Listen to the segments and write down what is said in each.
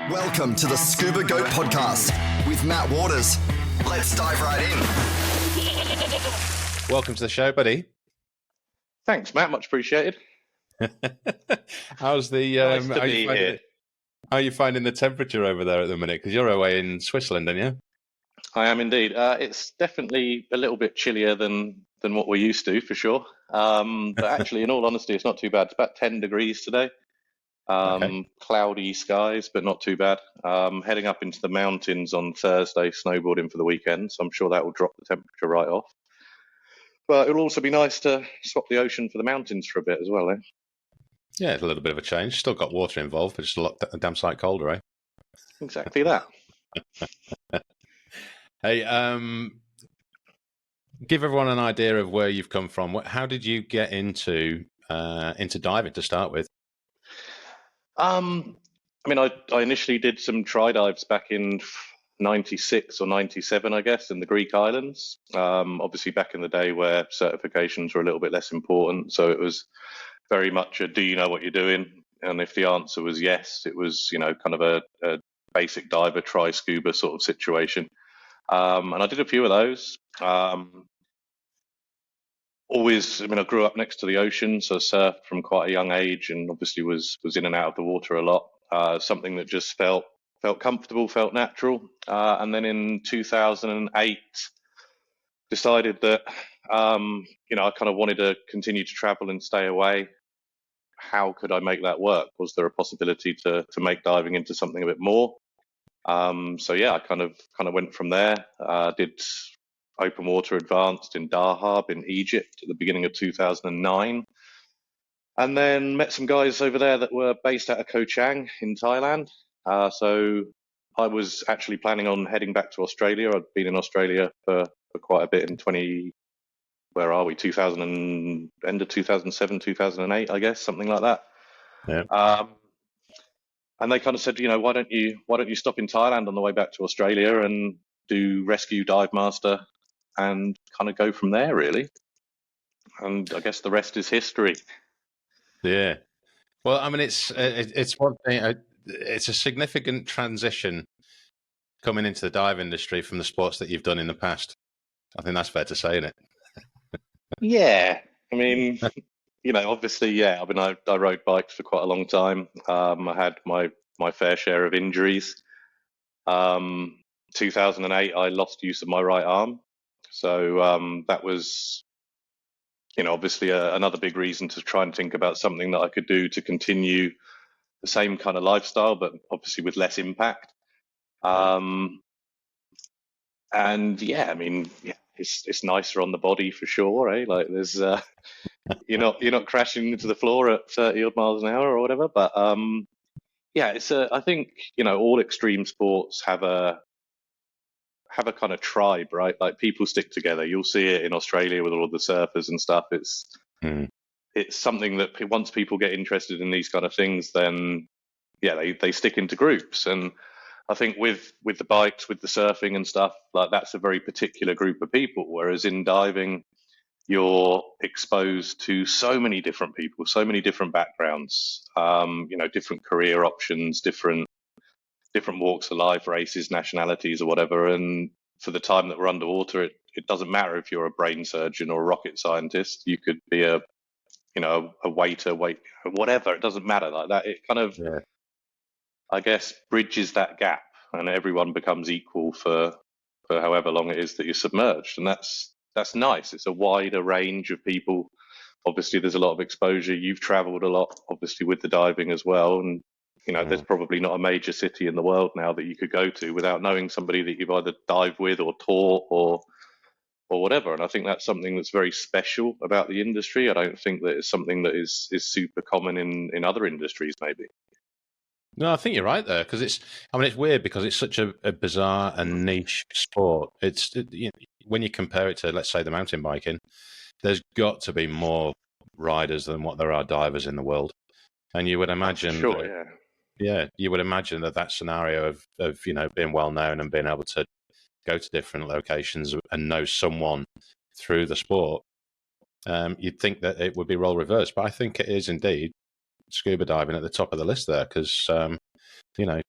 Welcome to the Scuba Goat Podcast with Matt Waters. Let's dive right in. Welcome to the show, buddy. Thanks, Matt. Much appreciated. How's the? Nice to be here. How are you finding the temperature over there at the minute? Because you're away in Switzerland, aren't you? I am indeed. It's definitely a little bit chillier than what we're used to, for sure. But actually, in all honesty, it's not too bad. It's about 10 degrees today. Okay. Cloudy skies, but not too bad. Heading up into the mountains on Thursday, snowboarding for the weekend. So I'm sure that will drop the temperature right off. But it'll also be nice to swap the ocean for the mountains for a bit as well, eh? Yeah, it's a little bit of a change. Still got water involved, but just a damn sight colder, eh? Exactly that. Hey, give everyone an idea of where you've come from. How did you get into diving to start with? I mean, I initially did some try dives back in 96 or 97, I guess, in the Greek islands. Obviously, back in the day where certifications were a little bit less important. So it was very much a do you know what you're doing? And if the answer was yes, it was, kind of a basic diver, try scuba sort of situation. And I did a few of those. I grew up next to the ocean, so surfed from quite a young age, and obviously was in and out of the water a lot. Something that just felt comfortable, felt natural. And then in 2008, decided that I kind of wanted to continue to travel and stay away. How could I make that work? Was there a possibility to make diving into something a bit more? So yeah, I kind of went from there. Did open water advanced in Dahab in Egypt at the beginning of 2009, and then met some guys over there that were based out of Koh Tao in Thailand. So I was actually planning on heading back to Australia. I'd been in Australia for quite a bit in 2000 end of 2007, 2008, I guess, something like that. Yeah. And they kind of said, why don't you stop in Thailand on the way back to Australia and do rescue dive master and kind of go from there, really. And I guess the rest is history. Yeah. Well, I mean, it's one thing. It's a significant transition coming into the dive industry from the sports that you've done in the past. I think that's fair to say, isn't it? Yeah. I mean, obviously, yeah. I mean, I rode bikes for quite a long time. I had my fair share of injuries. 2008, I lost use of my right arm. So that was, obviously another big reason to try and think about something that I could do to continue the same kind of lifestyle, but obviously with less impact. And yeah, I mean, yeah, it's nicer on the body for sure, eh? Like there's, you're not crashing into the floor at 30 odd miles an hour or whatever. But yeah, I think all extreme sports have a kind of tribe, right? Like people stick together. You'll see it in Australia with all of the surfers and stuff. It's something that once people get interested in these kind of things, then yeah, they stick into groups. And I think with the bikes, with the surfing and stuff, like that's a very particular group of people. Whereas in diving, you're exposed to so many different people, so many different backgrounds, different career options, different walks of life, races, nationalities, or whatever. And for the time that we're underwater, it doesn't matter if you're a brain surgeon or a rocket scientist. You could be a waiter, whatever. It doesn't matter like that. It kind of, yeah, I guess, bridges that gap, and everyone becomes equal for however long it is that you're submerged. And that's nice. It's a wider range of people. Obviously, there's a lot of exposure. You've traveled a lot, obviously, with the diving as well. And there's probably not a major city in the world now that you could go to without knowing somebody that you've either dived with or taught or whatever. And I think that's something that's very special about the industry. I don't think that it's something that is super common in other industries, maybe. No, I think you're right there, because it's weird because it's such a bizarre and niche sport. When you compare it to, let's say, the mountain biking, there's got to be more riders than what there are divers in the world. And you would imagine, sure, yeah. Yeah, you would imagine that scenario of being well known and being able to go to different locations and know someone through the sport, you'd think that it would be role reversed. But I think it is indeed scuba diving at the top of the list there, because You know,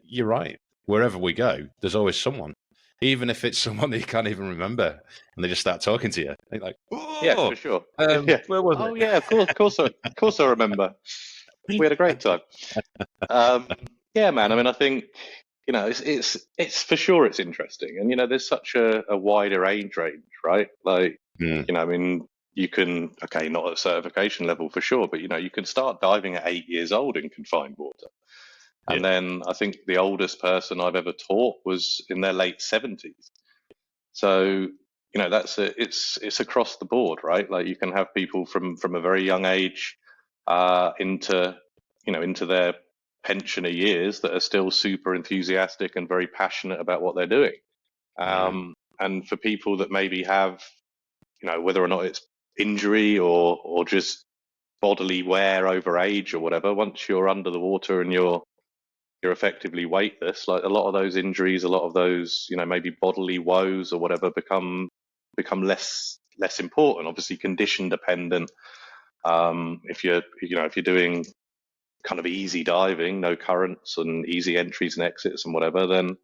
you're right. Wherever we go, there's always someone, even if it's someone that you can't even remember, and they just start talking to you. They're like, Yeah, "Oh, for sure. Yeah. where was Oh it?" yeah, of course I remember. We had a great time. Um, yeah, man. I mean, I think it's for sure it's interesting, and there's such a wider age range, right? Like, Mm, I mean, you can not at certification level for sure, but you can start diving at 8 years old in confined water, yeah, and then I think the oldest person I've ever taught was in their late 70s. So it's across the board, right? Like you can have people from a very young age into into their pensioner years that are still super enthusiastic and very passionate about what they're doing. yeah, And for people that maybe have whether or not it's injury or just bodily wear over age or whatever, once you're under the water and you're effectively weightless, like a lot of those injuries, a lot of those maybe bodily woes or whatever become less important. Obviously condition dependent. If you're doing kind of easy diving, no currents and easy entries and exits and whatever, then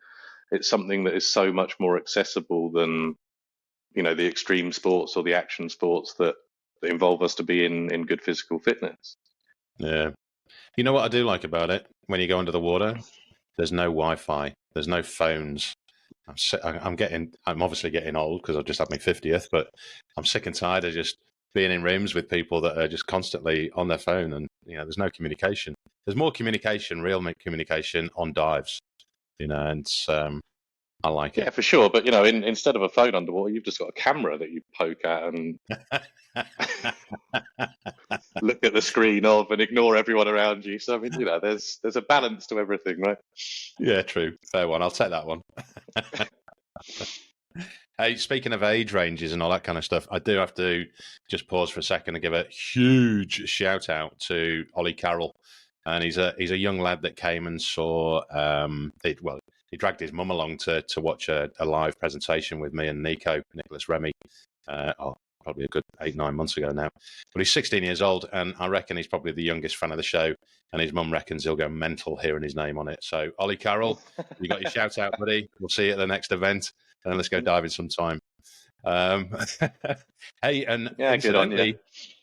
it's something that is so much more accessible than the extreme sports or the action sports that involve us to be in good physical fitness. yeah. You know what I do like about it? When you go under the water, there's no Wi-Fi, there's no phones. I'm obviously getting old because I've just had my 50th, but I'm sick and tired of just being in rooms with people that are just constantly on their phone, and there's no communication. There's more communication, real communication on dives, and I like Yeah, it. for sure. But instead of a phone underwater, you've just got a camera that you poke at and look at the screen of and ignore everyone around you. So I mean, there's a balance to everything, right? Yeah, true. Fair one. I'll take that one. Hey, speaking of age ranges and all that kind of stuff, I do have to just pause for a second and give a huge shout out to Ollie Carroll. And he's a young lad that came and saw. He dragged his mum along to watch a live presentation with me and Nicholas Remy. Probably a good 8-9 months ago now. But he's 16 years old, and I reckon he's probably the youngest fan of the show. And his mum reckons he'll go mental hearing his name on it. So Ollie Carroll, you got your shout out, buddy. We'll see you at the next event, and let's go diving sometime. Hey, and Yeah, good on you.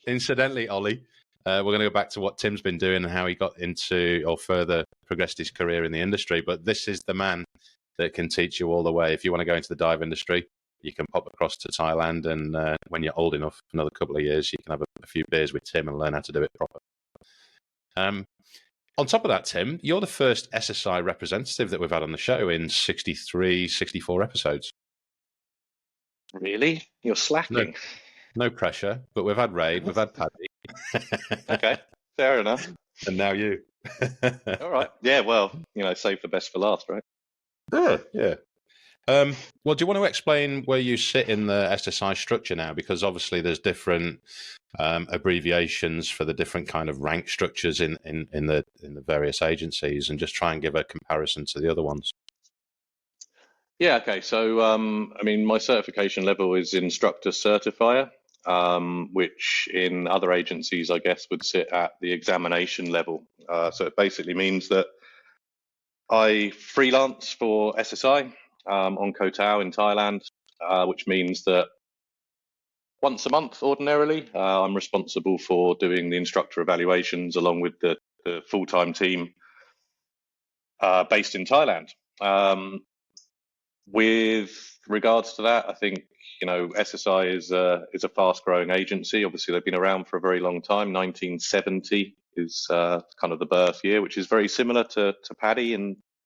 incidentally, Ollie, we're going to go back to what Tim's been doing and how he got into or further progressed his career in the industry. But this is the man that can teach you all the way. If you want to go into the dive industry, you can pop across to Thailand, and when you're old enough, another couple of years, you can have a few beers with Tim and learn how to do it proper. On top of that, Tim, you're the first SSI representative that we've had on the show in 63, 64 episodes. Really? You're slacking. No pressure, but we've had Raid, we've had Paddy. Okay, fair enough. And now you. All right. Yeah, well, save the best for last, right? Yeah. Well, do you want to explain where you sit in the SSI structure now? Because obviously there's different abbreviations for the different kind of rank structures in the various agencies, and just try and give a comparison to the other ones. Yeah, okay. So, I mean, my certification level is Instructor Certifier, which in other agencies, I guess, would sit at the examination level. So it basically means that I freelance for SSI on Koh Tao in Thailand, which means that once a month, ordinarily, I'm responsible for doing the instructor evaluations along with the full-time team based in Thailand. With regards to that, I think SSI is a fast-growing agency. Obviously, they've been around for a very long time. 1970 is kind of the birth year, which is very similar to Paddy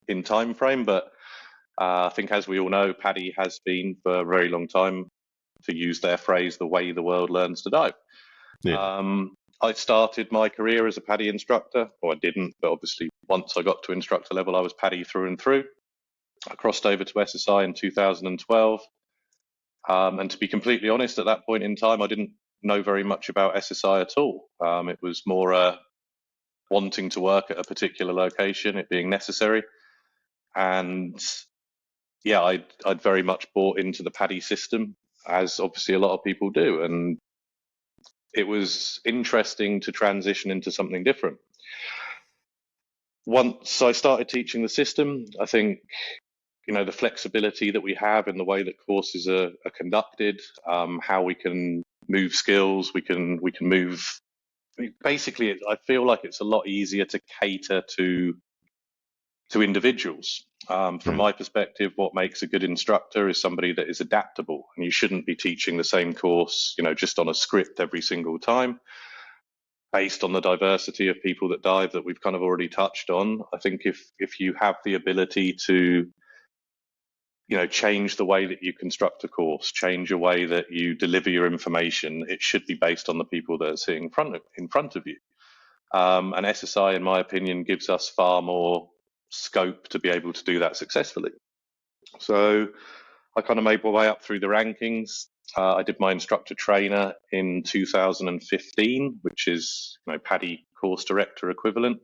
in time frame. But I think, as we all know, Paddy has been for a very long time, to use their phrase, the way the world learns to dive. Yeah. I started my career as a Paddy instructor. Well, I didn't, but obviously once I got to instructor level, I was Paddy through and through. I crossed over to SSI in 2012. And to be completely honest, at that point in time, I didn't know very much about SSI at all. It was more wanting to work at a particular location, it being necessary. And yeah, I'd very much bought into the Paddy system, as obviously a lot of people do. And it was interesting to transition into something different. once I started teaching the system, I think, the flexibility that we have in the way that courses are conducted, how we can move skills, we can move. Basically, I feel like it's a lot easier to cater to individuals. From my perspective, what makes a good instructor is somebody that is adaptable, and you shouldn't be teaching the same course, just on a script every single time. Based on the diversity of people that dive that we've kind of already touched on, I think if you have the ability to change the way that you construct a course, change the way that you deliver your information, it should be based on the people that are sitting in front of you. And SSI, in my opinion, gives us far more scope to be able to do that successfully. So I kind of made my way up through the rankings. I did my instructor trainer in 2015, which is PADI course director equivalent,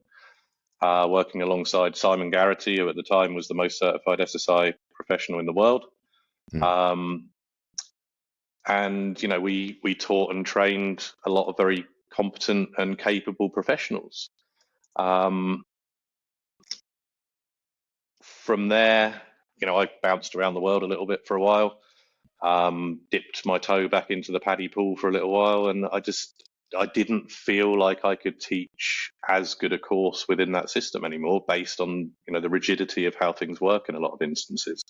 working alongside Simon Garrity, who at the time was the most certified SSI professional in the world. And we taught and trained a lot of very competent and capable professionals. From there, I bounced around the world a little bit for a while, dipped my toe back into the PADI pool for a little while, and I didn't feel like I could teach as good a course within that system anymore, based on the rigidity of how things work in a lot of instances.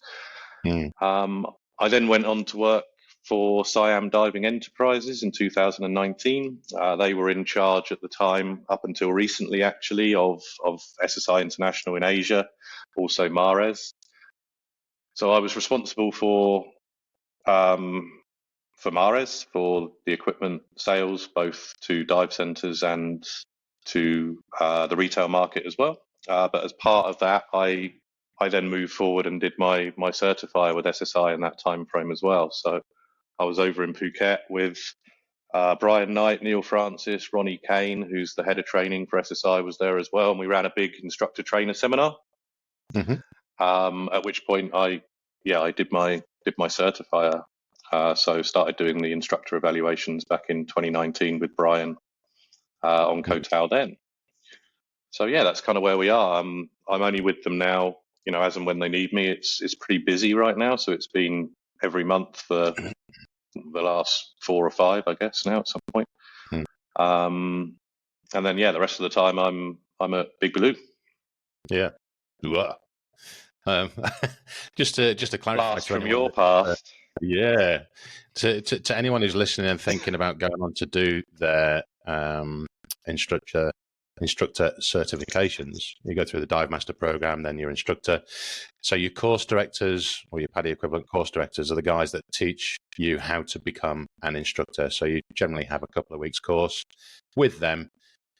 I then went on to work for Siam Diving Enterprises in 2019. They were in charge at the time, up until recently actually, of SSI International in Asia, also Mares. So I was responsible for Mares, for the equipment sales, both to dive centres and to the retail market as well. But as part of that, I then moved forward and did my certifier with SSI in that time frame as well. So I was over in Phuket with Brian Knight, Neil Francis, Ronnie Kane, who's the head of training for SSI, was there as well, and we ran a big instructor trainer seminar. At which point I did my certifier. So started doing the instructor evaluations back in 2019 with Brian on Koh Tao then. So yeah, that's kind of where we are. I'm only with them now, as and when they need me. It's pretty busy right now, so it's been every month for the last 4 or 5, I guess, now at some point. And then the rest of the time I'm at Big Blue. Yeah. Just to clarify, blast from your past. To anyone who's listening and thinking about going on to do their instructor certifications, you go through the Dive Master program, then your instructor. So your course directors, or your PADI equivalent course directors, are the guys that teach you how to become an instructor. So you generally have a couple of weeks course with them,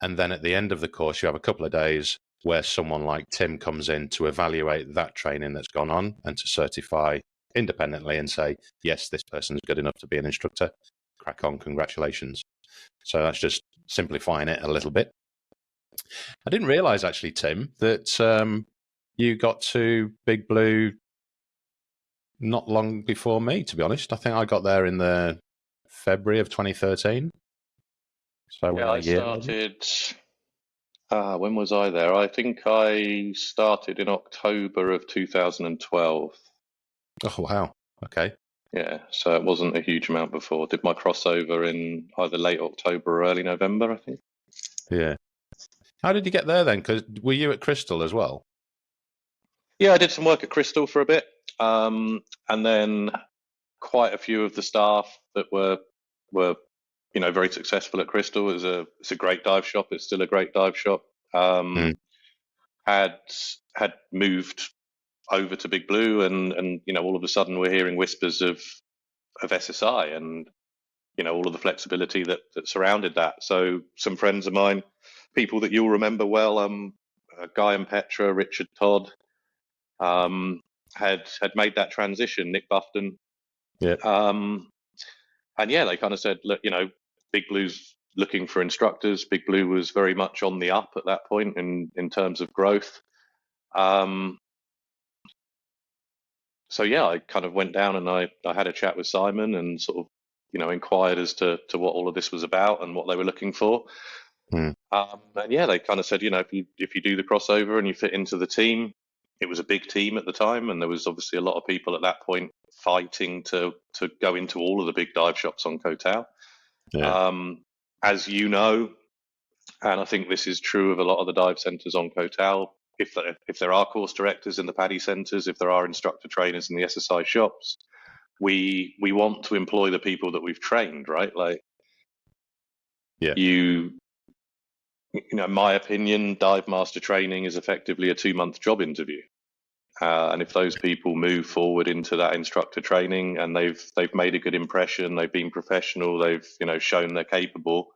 and then at the end of the course you have a couple of days where someone like Tim comes in to evaluate that training that's gone on and to certify independently and say, yes, this person's good enough to be an instructor. Crack on, congratulations. So that's just simplifying it a little bit. I didn't realize, actually, Tim, that you got to Big Blue not long before me, to be honest. I think I got there in the February of 2013. So I started... when was I there? I think I started in October of 2012. Oh, wow. Okay. Yeah, so it wasn't a huge amount before. Did my crossover in either late October or early November, I think. Yeah. How did you get there then? Because were you at Crystal as well? Yeah, I did some work at Crystal for a bit. And then quite a few of the staff that were very successful at Crystal. It's a great dive shop. It's still a great dive shop. Had moved over to Big Blue, and all of a sudden we're hearing whispers of SSI, and all of the flexibility that surrounded that. So some friends of mine, people that you'll remember well, Guy and Petra, Richard Todd, had made that transition. Nick Bufton. Yeah. And they kind of said, look, Big Blue's looking for instructors. Big Blue was very much on the up at that point in terms of growth. So I kind of went down and I had a chat with Simon and sort of, inquired as to what all of this was about and what they were looking for. And yeah, they kind of said, if you do the crossover and you fit into the team, it was a big team at the time, and there was obviously a lot of people at that point fighting to go into all of the big dive shops on Koh Tao. Yeah. As you know, and I think this is true of a lot of the dive centres on Koh Tao, if there are course directors in the PADI centres, if there are instructor trainers in the SSI shops, we want to employ the people that we've trained, right? Like, Yeah. in my opinion, dive master training is effectively a 2-month job interview. And if those people move forward into that instructor training and they've made a good impression, they've been professional, they've shown they're capable,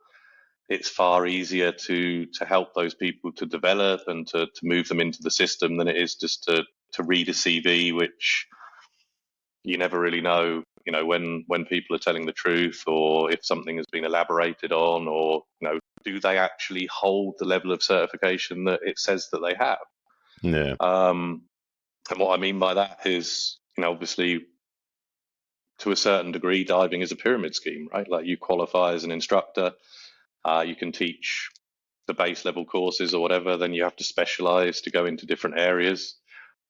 it's far easier to help those people to develop and to move them into the system than it is just to read a CV, which you never really know, when people are telling the truth, or if something has been elaborated on, or do they actually hold the level of certification that it says that they have? Yeah. And what I mean by that is, obviously, to a certain degree, diving is a pyramid scheme, right? Like, you qualify as an instructor, you can teach the base level courses or whatever, then you have to specialize to go into different areas.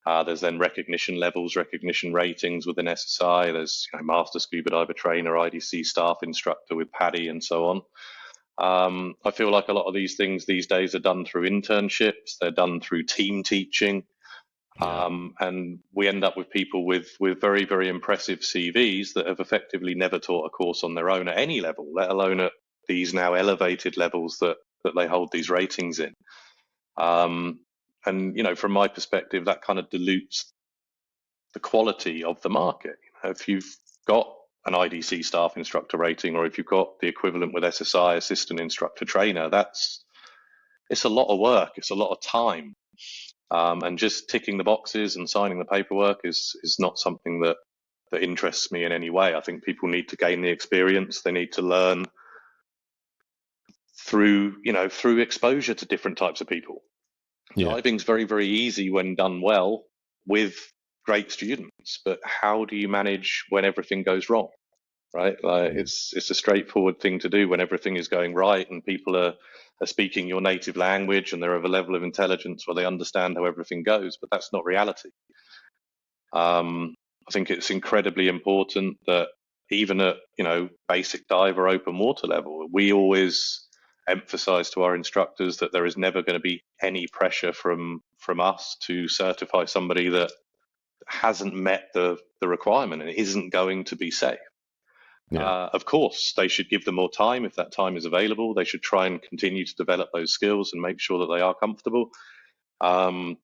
There's then recognition levels, recognition ratings within SSI. There's master scuba diver trainer, IDC staff instructor with PADI, and so on. I feel like a lot of these things these days are done through internships. They're done through team teaching. And we end up with people with very, very impressive CVs that have effectively never taught a course on their own at any level, let alone at these now elevated levels that they hold these ratings in. And from my perspective, that kind of dilutes the quality of the market. If you've got an IDC staff instructor rating, or if you've got the equivalent with SSI assistant instructor trainer, it's a lot of work. It's a lot of time. And just ticking the boxes and signing the paperwork is not something that interests me in any way. I think people need to gain the experience. They need to learn through exposure to different types of people. Diving's very, very easy when done well with great students, but how do you manage when everything goes wrong? Right? Like, it's a straightforward thing to do when everything is going right and people are speaking your native language and they're of a level of intelligence where they understand how everything goes, but that's not reality. I think it's incredibly important that even at basic dive or open water level, we always emphasize to our instructors that there is never going to be any pressure from us to certify somebody that hasn't met the requirement and isn't going to be safe. Of course, they should give them more time if that time is available. They should try and continue to develop those skills and make sure that they are comfortable. But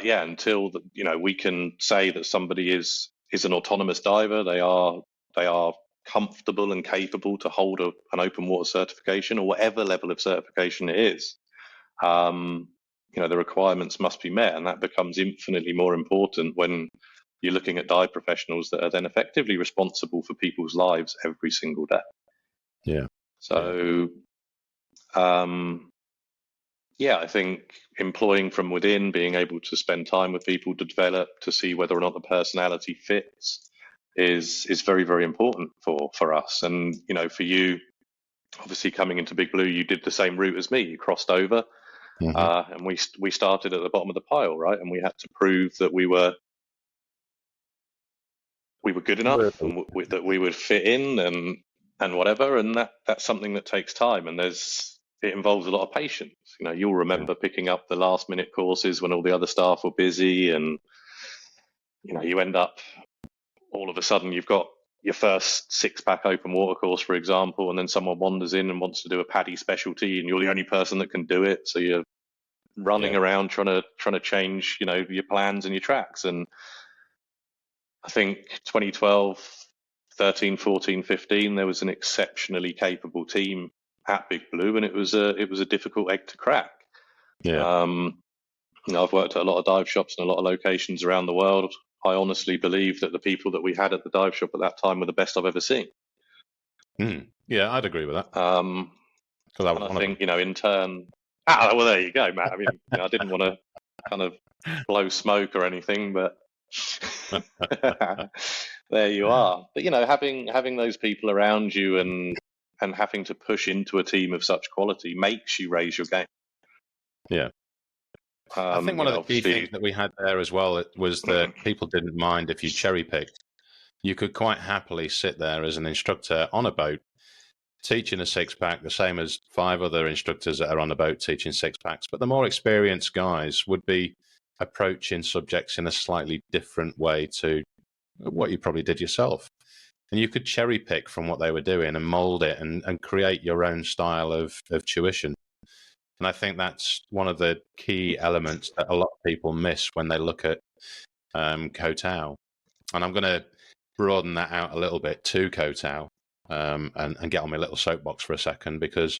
yeah, until we can say that somebody is an autonomous diver, they are comfortable and capable to hold an open water certification or whatever level of certification it is. The requirements must be met, and that becomes infinitely more important when you're looking at dive professionals that are then effectively responsible for people's lives every single day. Yeah. So, I think employing from within, being able to spend time with people to develop, to see whether or not the personality fits, is very, very important for us. And for you, obviously coming into Big Blue, you did the same route as me. You crossed over, and we started at the bottom of the pile, right? And we had to prove that we were good enough and that we would fit in and whatever. And that's something that takes time, and it involves a lot of patience. You'll remember picking up the last minute courses when all the other staff were busy, and you end up all of a sudden you've got your first 6-pack open water course, for example, and then someone wanders in and wants to do a PADI specialty, and you're the only person that can do it. So you're running around trying to change, your plans and your tracks. And I think 2012, 13, 14, 15, there was an exceptionally capable team at Big Blue, and it was a difficult egg to crack. I've worked at a lot of dive shops and a lot of locations around the world. I honestly believe that the people that we had at the dive shop at that time were the best I've ever seen. Yeah, I'd agree with that. And I think, in turn, well, there you go, Matt. I mean, I didn't want to kind of blow smoke or anything, but there you are. But having those people around you and and having to push into a team of such quality makes you raise your game. Yeah. I think one of the key things that we had there as well was that people didn't mind if you cherry picked. You could quite happily sit there as an instructor on a boat, teaching a six-pack, the same as 5 other instructors that are on a boat teaching six-packs. But the more experienced guys would be approaching subjects in a slightly different way to what you probably did yourself. And you could cherry pick from what they were doing and mold it and create your own style of tuition. And I think that's one of the key elements that a lot of people miss when they look at Koh Tao. And I'm going to broaden that out a little bit to Koh Tao and get on my little soapbox for a second, because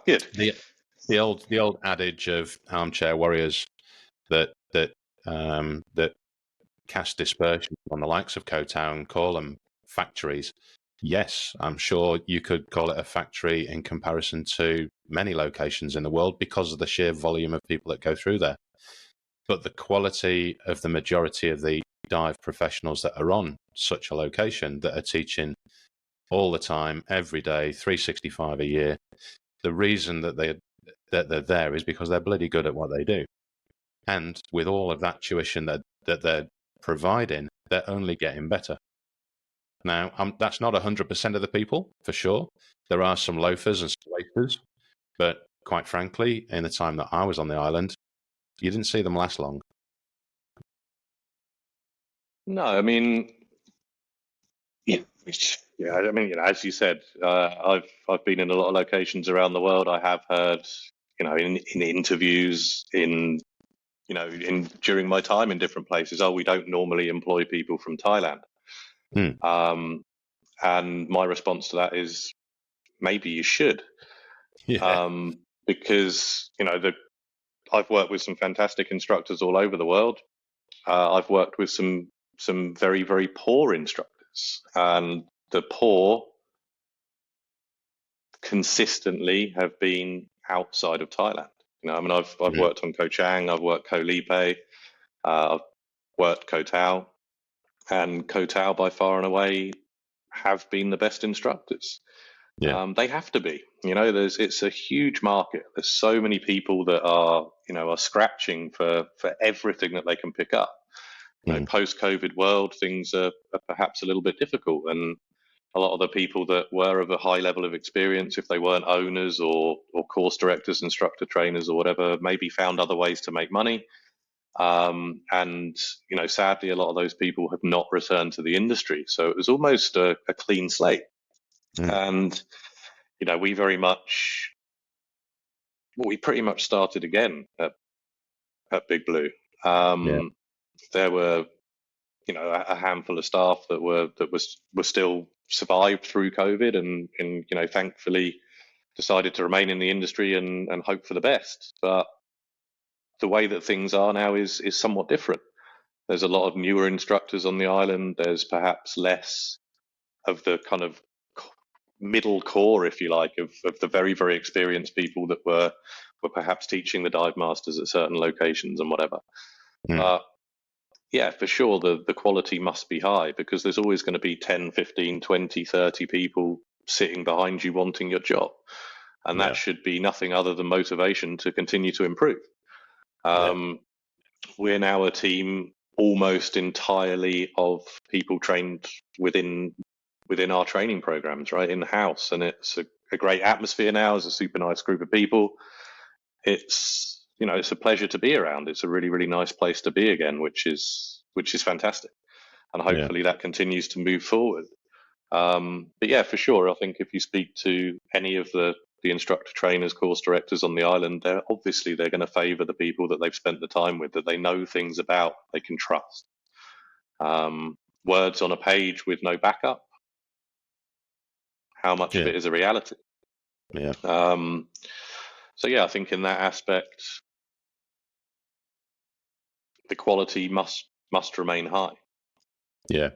good. The old adage of armchair warriors that cast dispersion on the likes of Koh Tao and call them factories. Yes, I'm sure you could call it a factory in comparison to many locations in the world because of the sheer volume of people that go through there. But the quality of the majority of the dive professionals that are on such a location that are teaching all the time, every day, 365 a year, the reason that they're there is because they're bloody good at what they do. And with all of that tuition that they're providing, they're only getting better. Now, that's not 100% of the people, for sure. There are some loafers and swafers, but quite frankly, in the time that I was on the island, you didn't see them last long. No, I mean, I mean, as you said, I've been in a lot of locations around the world. I have heard, in interviews, during my time in different places, we don't normally employ people from Thailand. And my response to that is, maybe you should. Yeah. Because, I've worked with some fantastic instructors all over the world. I've worked with some very, very poor instructors, and the poor consistently have been outside of Thailand. I've worked on Koh Chang, I've worked Koh Lipe, I've worked Koh Tao, and Koh Tao by far and away have been the best instructors. Yeah. They have to be. It's a huge market. There's so many people that are scratching for everything that they can pick up. Post-COVID world, things are perhaps a little bit difficult, and a lot of the people that were of a high level of experience, if they weren't owners or course directors, instructor trainers or whatever, maybe found other ways to make money. And sadly, a lot of those people have not returned to the industry. So it was almost a clean slate. And we pretty much started again at Big Blue. There were a handful of staff that were still survived through COVID and thankfully decided to remain in the industry and hope for the best. But the way that things are now is somewhat different. There's a lot of newer instructors on the island. There's perhaps less of the kind of middle core, if you like, of the very, very experienced people that were perhaps teaching the dive masters at certain locations and whatever. Yeah, for sure, the quality must be high, because there's always going to be 10, 15, 20, 30 people sitting behind you wanting your job. And that should be nothing other than motivation to continue to improve. We're now a team almost entirely of people trained within our training programs, right, in-house. And it's a great atmosphere now. It's a super nice group of people. It's a pleasure to be around. It's a really, really nice place to be again, which is fantastic. And hopefully that continues to move forward. But yeah, for sure, I think if you speak to any of the instructor trainers, course directors on the island, they're going to favor the people that they've spent the time with, that they know things about, they can trust. Words on a page with no backup, how much of it is a reality? So yeah, I think in that aspect, the quality must remain high. Yeah,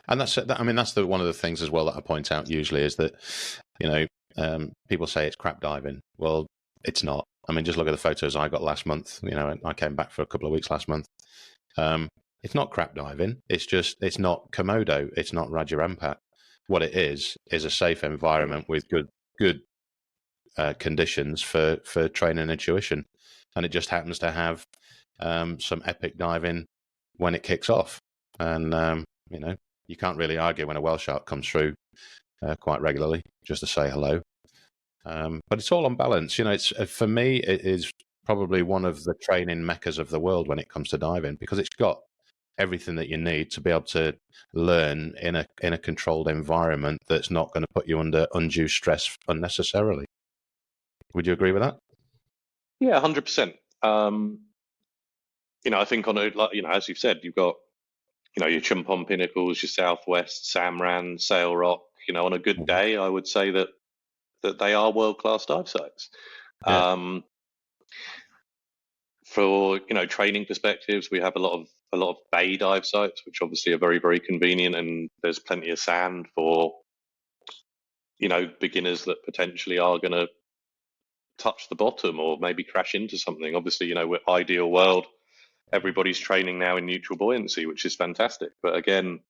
and that's one of the things as well that I point out usually is that people say it's crap diving. Well, it's not. I mean, just look at the photos I got last month. I came back for a couple of weeks last month. It's not crap diving. It's not Komodo. It's not Raja Ampat. what it is a safe environment with good conditions for training and tuition, and it just happens to have some epic diving when it kicks off, and you can't really argue when a whale shark comes through quite regularly just to say hello. But it's all on balance. It's for me, it is probably one of the training meccas of the world when it comes to diving, because it's got everything that you need to be able to learn in a controlled environment that's not going to put you under undue stress unnecessarily. Would you agree with that? Yeah, 100%. I think as you've said, you've got, your Chumpon Pinnacles, your Southwest, Samran, Sail Rock. On a good day, I would say that they are world-class dive sites. Yeah. For training perspectives, we have a lot of bay dive sites, which obviously are very, very convenient, and there's plenty of sand for beginners that potentially are going to touch the bottom or maybe crash into something. Obviously, we're ideal world. Everybody's training now in neutral buoyancy, which is fantastic. But again,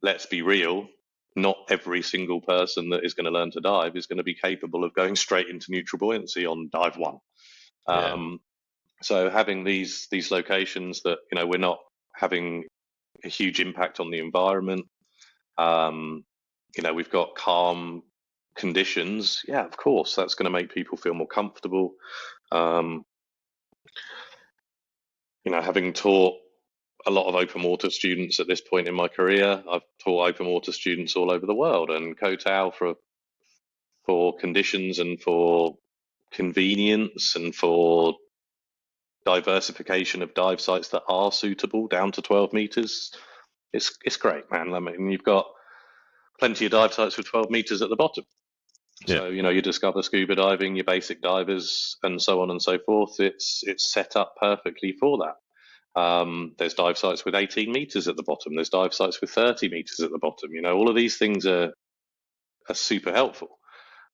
let's be real. Not every single person that is going to learn to dive is going to be capable of going straight into neutral buoyancy on dive one. Yeah. So having these locations that we're not having a huge impact on the environment. We've got calm conditions. Yeah, of course, that's going to make people feel more comfortable. Having taught a lot of open water students at this point in my career, I've taught open water students all over the world, and Koh Tao for conditions and for convenience and for diversification of dive sites that are suitable down to 12 meters. It's great, man. I mean, you've got plenty of dive sites with 12 meters at the bottom. Yeah. So, you discover scuba diving, your basic divers, and so on and so forth. It's set up perfectly for that. There's dive sites with 18 meters at the bottom. There's dive sites with 30 meters at the bottom. All of these things are super helpful.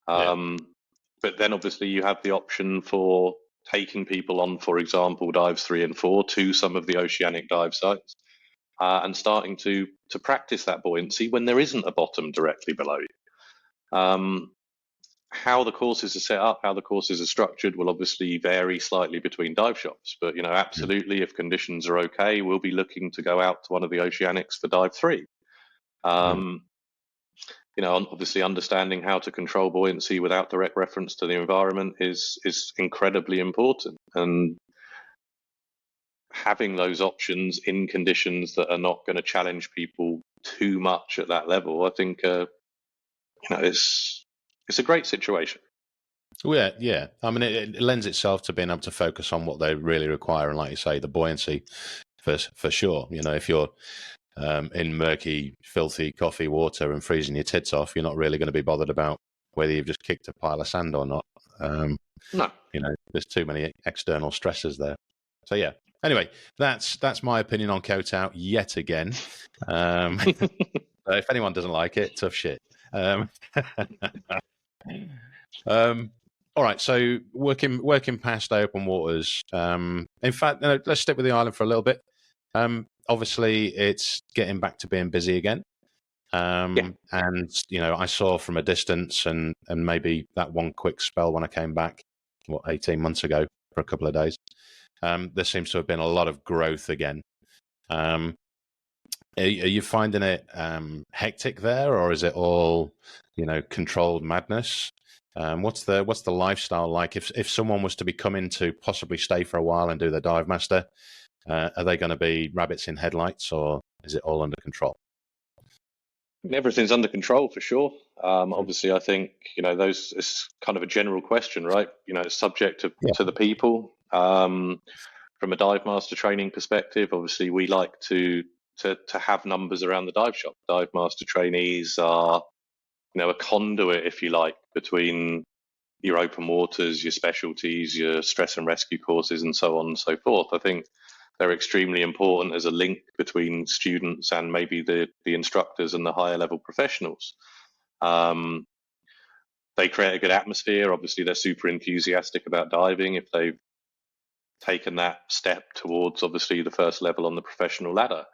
But then obviously you have the option for taking people on, for example, dives 3 and 4 to some of the oceanic dive sites and starting to practice that buoyancy when there isn't a bottom directly below you. How the courses are set up, how the courses are structured will obviously vary slightly between dive shops. But, absolutely, if conditions are okay, we'll be looking to go out to one of the oceanics for dive 3. Obviously understanding how to control buoyancy without direct reference to the environment is incredibly important. And having those options in conditions that are not going to challenge people too much at that level, I think, it's a great situation. Well, yeah. I mean, it lends itself to being able to focus on what they really require, and like you say, the buoyancy for sure. If you're in murky, filthy coffee water and freezing your tits off, you're not really going to be bothered about whether you've just kicked a pile of sand or not. No. There's too many external stresses there. So yeah. Anyway, that's my opinion on Koh Tao yet again. If anyone doesn't like it, tough shit. All right, so working past open waters. In fact, let's stick with the island for a little bit. Obviously, it's getting back to being busy again. And I saw from a distance, and maybe that one quick spell when I came back, 18 months ago for a couple of days. There seems to have been a lot of growth again. Are you finding it hectic there, or is it all controlled madness? What's the lifestyle like? If someone was to be coming to possibly stay for a while and do the dive master, are they going to be rabbits in headlights, or is it all under control? Everything's under control for sure. Obviously, I think those is kind of a general question, right? It's subject to the people. From a dive master training perspective, obviously we like to have numbers around the dive shop. Dive master trainees are a conduit, if you like, between your open waters, your specialties, your stress and rescue courses, and so on and so forth. I think they're extremely important as a link between students and maybe the instructors and the higher level professionals. They create a good atmosphere. Obviously, they're super enthusiastic about diving if they've taken that step towards obviously the first level on the professional ladder.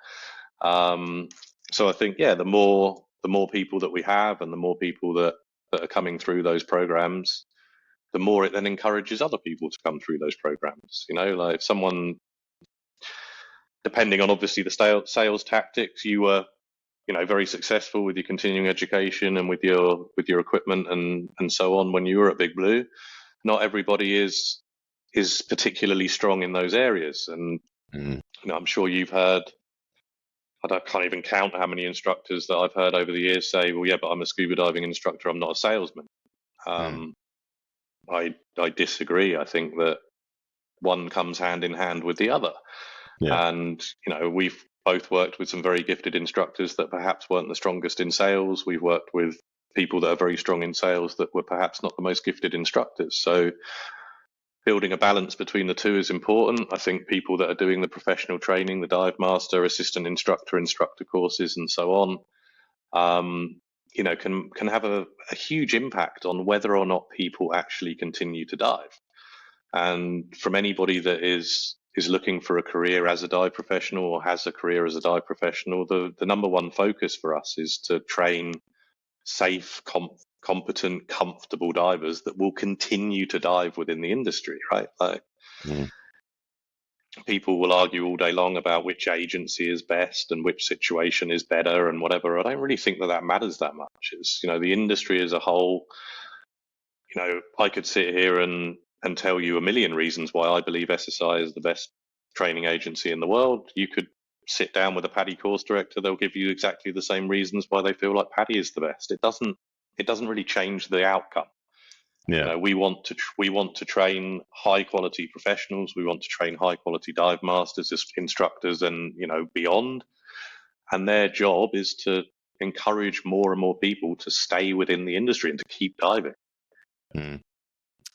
So I think, the more the more people that we have and the more people that are coming through those programs, the more it then encourages other people to come through those programs. Like if someone, depending on obviously the sales tactics, you were very successful with your continuing education and with your equipment and so on when you were at Big Blue. Not everybody is particularly strong in those areas, and I'm sure you've heard. I can't even count how many instructors that I've heard over the years say, "Well, yeah, but I'm a scuba diving instructor. I'm not a salesman." I disagree. I think that one comes hand in hand with the other. Yeah. And, we've both worked with some very gifted instructors that perhaps weren't the strongest in sales. We've worked with people that are very strong in sales that were perhaps not the most gifted instructors. So building a balance between the two is important. I think people that are doing the professional training, the dive master, assistant instructor, instructor courses, and so on, can have a huge impact on whether or not people actually continue to dive. And from anybody that is looking for a career as a dive professional or has a career as a dive professional, the number one focus for us is to train safe, competent, comfortable divers that will continue to dive within the industry, right? Like, people will argue all day long about which agency is best and which situation is better and whatever. I don't really think that matters that much. It's, the industry as a whole, I could sit here and tell you a million reasons why I believe SSI is the best training agency in the world. You could sit down with a PADI course director, they'll give you exactly the same reasons why they feel like PADI is the best. It doesn't really change the outcome. Yeah. We want to train high quality professionals. We want to train high quality dive masters, instructors, and beyond. And their job is to encourage more and more people to stay within the industry and to keep diving.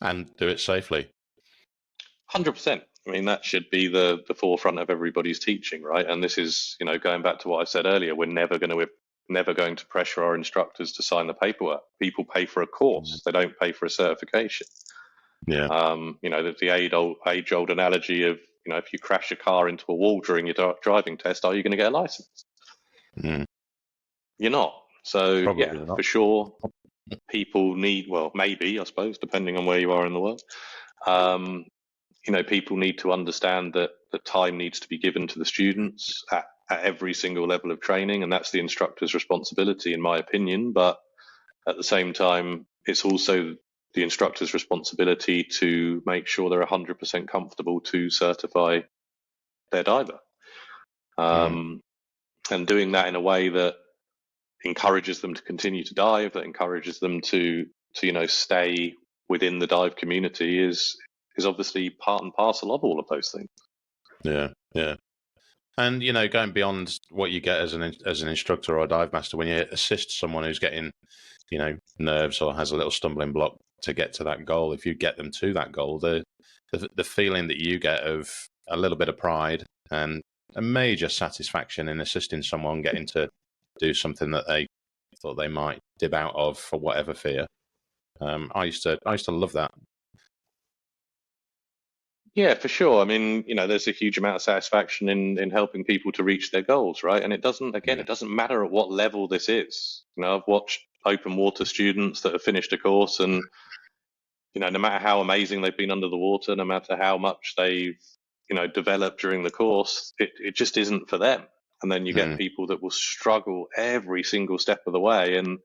And do it safely. 100%. I mean, that should be the forefront of everybody's teaching, right? And this is, going back to what I said earlier, we're never going to pressure our instructors to sign the paperwork. People pay for a course; they don't pay for a certification. Yeah. The age-old analogy of, if you crash a car into a wall during your driving test, are you going to get a license? You're not. So probably not. For sure, people need, well, maybe, I suppose, depending on where you are in the world. People need to understand that time needs to be given to the students at every single level of training, and that's the instructor's responsibility, in my opinion. But at the same time, it's also the instructor's responsibility to make sure they're 100% comfortable to certify their diver. And doing that in a way that encourages them to continue to dive, that encourages them to stay within the dive community is obviously part and parcel of all of those things. Yeah. And going beyond what you get as an instructor or a dive master, when you assist someone who's getting nerves or has a little stumbling block to get to that goal, if you get them to that goal, the feeling that you get of a little bit of pride and a major satisfaction in assisting someone getting to do something that they thought they might dib out of for whatever fear. I used to love that. Yeah, for sure. I mean, there's a huge amount of satisfaction in helping people to reach their goals, right? And it doesn't matter at what level this is. I've watched open water students that have finished a course, and no matter how amazing they've been under the water, no matter how much they've developed during the course, it just isn't for them. And then you get people that will struggle every single step of the way, and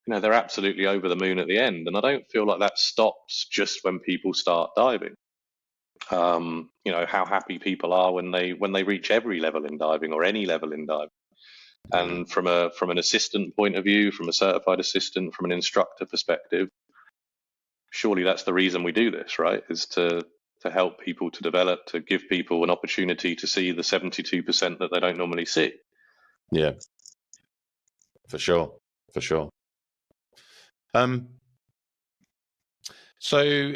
they're absolutely over the moon at the end. And I don't feel like that stops just when people start diving. How happy people are when they reach every level in diving or any level in diving. And from an assistant point of view, from a certified assistant, from an instructor perspective, surely that's the reason we do this, right? Is to help people to develop, to give people an opportunity to see the 72% that they don't normally see. Yeah, for sure. So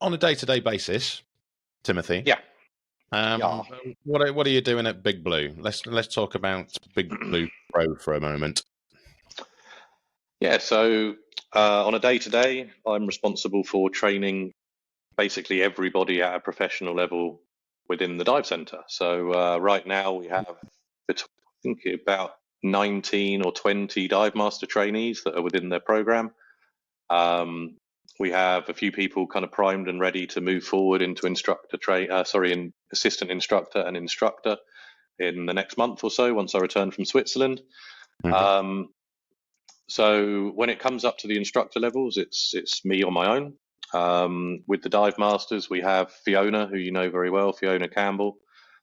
on a day-to-day basis, Timothy. Yeah. What are you doing at Big Blue? Let's talk about Big Blue Pro for a moment. Yeah. So on a day-to-day, I'm responsible for training basically everybody at a professional level within the dive center. So right now we have, I think, about 19 or 20 dive master trainees that are within their program. We have a few people kind of primed and ready to move forward into in assistant instructor and instructor in the next month or so once I return from Switzerland. Mm-hmm. So when it comes up to the instructor levels, it's me on my own. With the dive masters, we have Fiona, who you know very well, Fiona Campbell.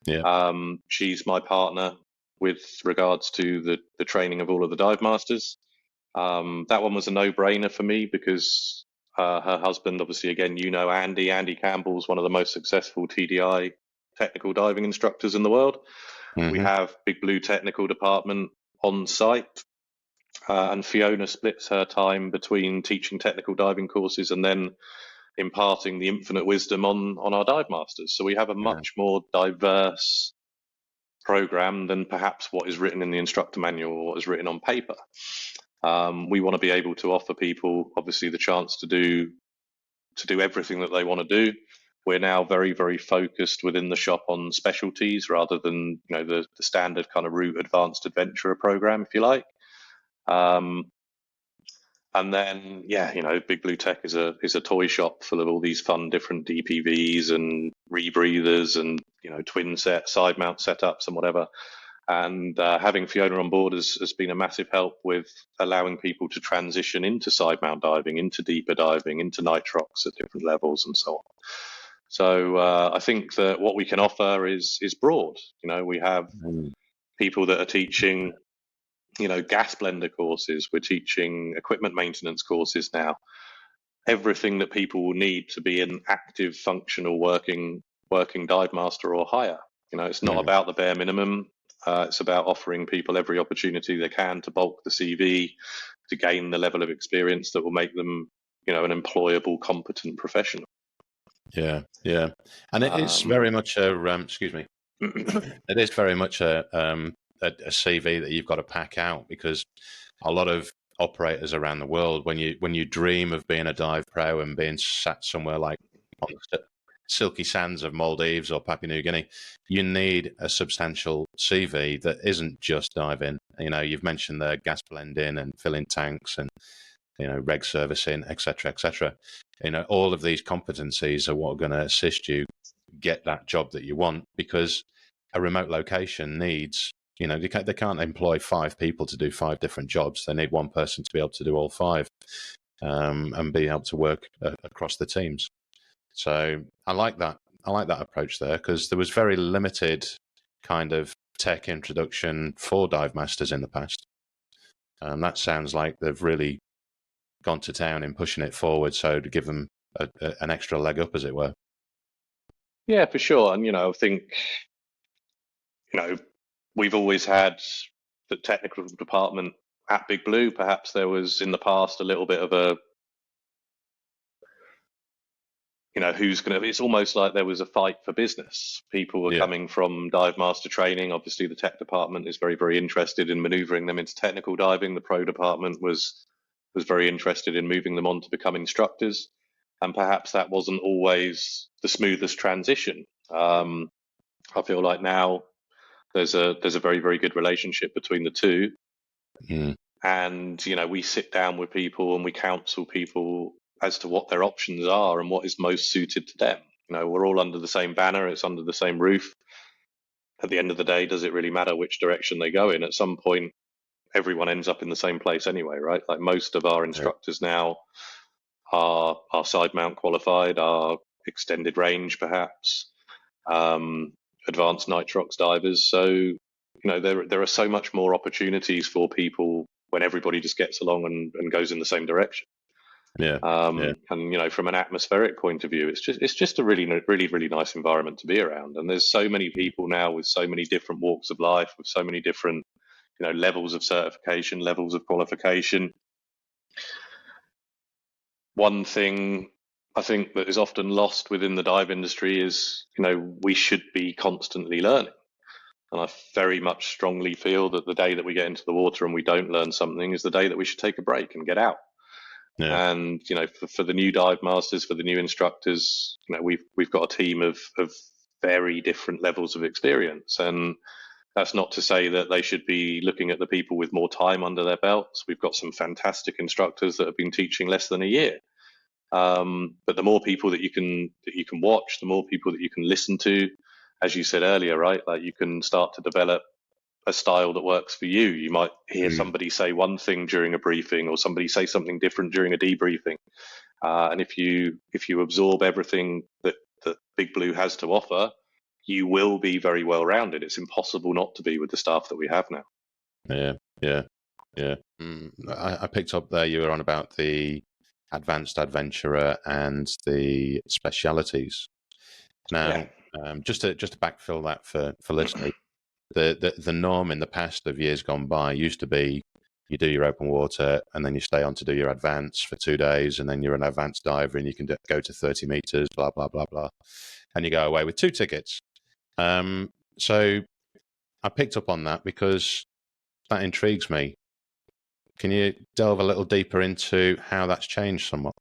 Yeah. She's my partner with regards to the training of all of the dive masters. That one was a no-brainer for me because her husband, obviously, again, you know Andy. Andy Campbell's one of the most successful TDI technical diving instructors in the world. Mm-hmm. We have Big Blue Technical Department on site, and Fiona splits her time between teaching technical diving courses and then imparting the infinite wisdom on our dive masters. So we have a much more diverse program than perhaps what is written in the instructor manual or what is written on paper. We want to be able to offer people, obviously, the chance to do everything that they want to do. We're now very, very focused within the shop on specialties rather than the standard kind of route advanced adventurer program, if you like. And then, Big Blue Tech is a toy shop full of all these fun different DPVs and rebreathers and twin set side mount setups and whatever. And having Fiona on board has been a massive help with allowing people to transition into side mount diving, into deeper diving, into nitrox at different levels, and so on. So I think that what we can offer is broad. We have people that are teaching gas blender courses. We're teaching equipment maintenance courses now. Everything that people will need to be an active, functional, working dive master or higher. It's not about the bare minimum. It's about offering people every opportunity they can to bulk the CV, to gain the level of experience that will make them, an employable, competent professional. Yeah, and it is very much a excuse me. It is very much a CV that you've got to pack out, because a lot of operators around the world, when you dream of being a dive pro and being sat somewhere like on the silky sands of Maldives or Papua New Guinea, you need a substantial CV that isn't just diving. You've mentioned the gas blending and filling tanks and reg servicing, etc., etc. All of these competencies are what are going to assist you get that job that you want, because a remote location needs, they can't employ 5 people to do 5 different jobs. They need one person to be able to do all 5 and be able to work across the teams. So I like that approach there, because there was very limited kind of tech introduction for dive masters in the past. That sounds like they've really gone to town in pushing it forward, so to give them an extra leg up, as it were. Yeah, for sure. And I think we've always had the technical department at Big Blue. Perhaps there was in the past a little bit of a it's almost like there was a fight for business. People were coming from dive master training. Obviously, the tech department is very, very interested in maneuvering them into technical diving. The pro department was very interested in moving them on to become instructors. And perhaps that wasn't always the smoothest transition. I feel like now there's a very, very good relationship between the two. And, we sit down with people and we counsel people as to what their options are and what is most suited to them. We're all under the same banner. It's under the same roof. At the end of the day, does it really matter which direction they go in? At some point, everyone ends up in the same place anyway, right? Like most of our instructors now are side mount qualified, are extended range, perhaps, advanced nitrox divers. So, there are so much more opportunities for people when everybody just gets along and goes in the same direction. And from an atmospheric point of view, it's just a really, really, really nice environment to be around. And there's so many people now with so many different walks of life, with so many different levels of certification, levels of qualification. One thing I think that is often lost within the dive industry is, we should be constantly learning. And I very much strongly feel that the day that we get into the water and we don't learn something is the day that we should take a break and get out. Yeah. And, for the new dive masters, for the new instructors, we've got a team of very different levels of experience. And That's not to say that they should be looking at the people with more time under their belts. We've got some fantastic instructors that have been teaching less than a year. But the more people that you can watch, the more people that you can listen to, as you said earlier, right? Like you can start to develop a style that works for you. You might hear somebody say one thing during a briefing, or somebody say something different during a debriefing. And if you absorb everything that Big Blue has to offer, you will be very well rounded. It's impossible not to be with the staff that we have now. Yeah. I picked up there you were on about the advanced adventurer and the specialities. Now, just to backfill that for listeners, the norm in the past of years gone by used to be you do your open water and then you stay on to do your advanced for 2 days, and then you're an advanced diver and you can go to 30 meters, blah, blah, blah, blah. And you go away with 2 tickets. So I picked up on that because that intrigues me. Can you delve a little deeper into how that's changed somewhat?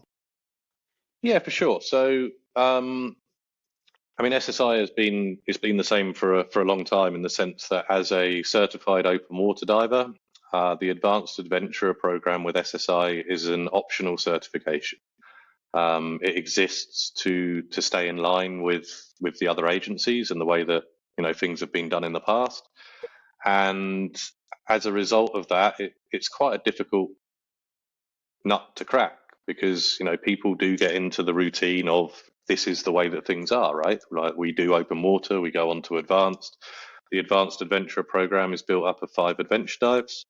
Yeah, for sure. So, I mean, SSI has been the same for a long time, in the sense that as a certified open water diver, the Advanced Adventurer program with SSI is an optional certification. It exists to stay in line with the other agencies and the way that things have been done in the past. And as a result of that, it's quite a difficult nut to crack, because people do get into the routine of this is the way that things are, right? Like we do open water, we go on to advanced. The Advanced Adventurer program is built up of 5 adventure dives,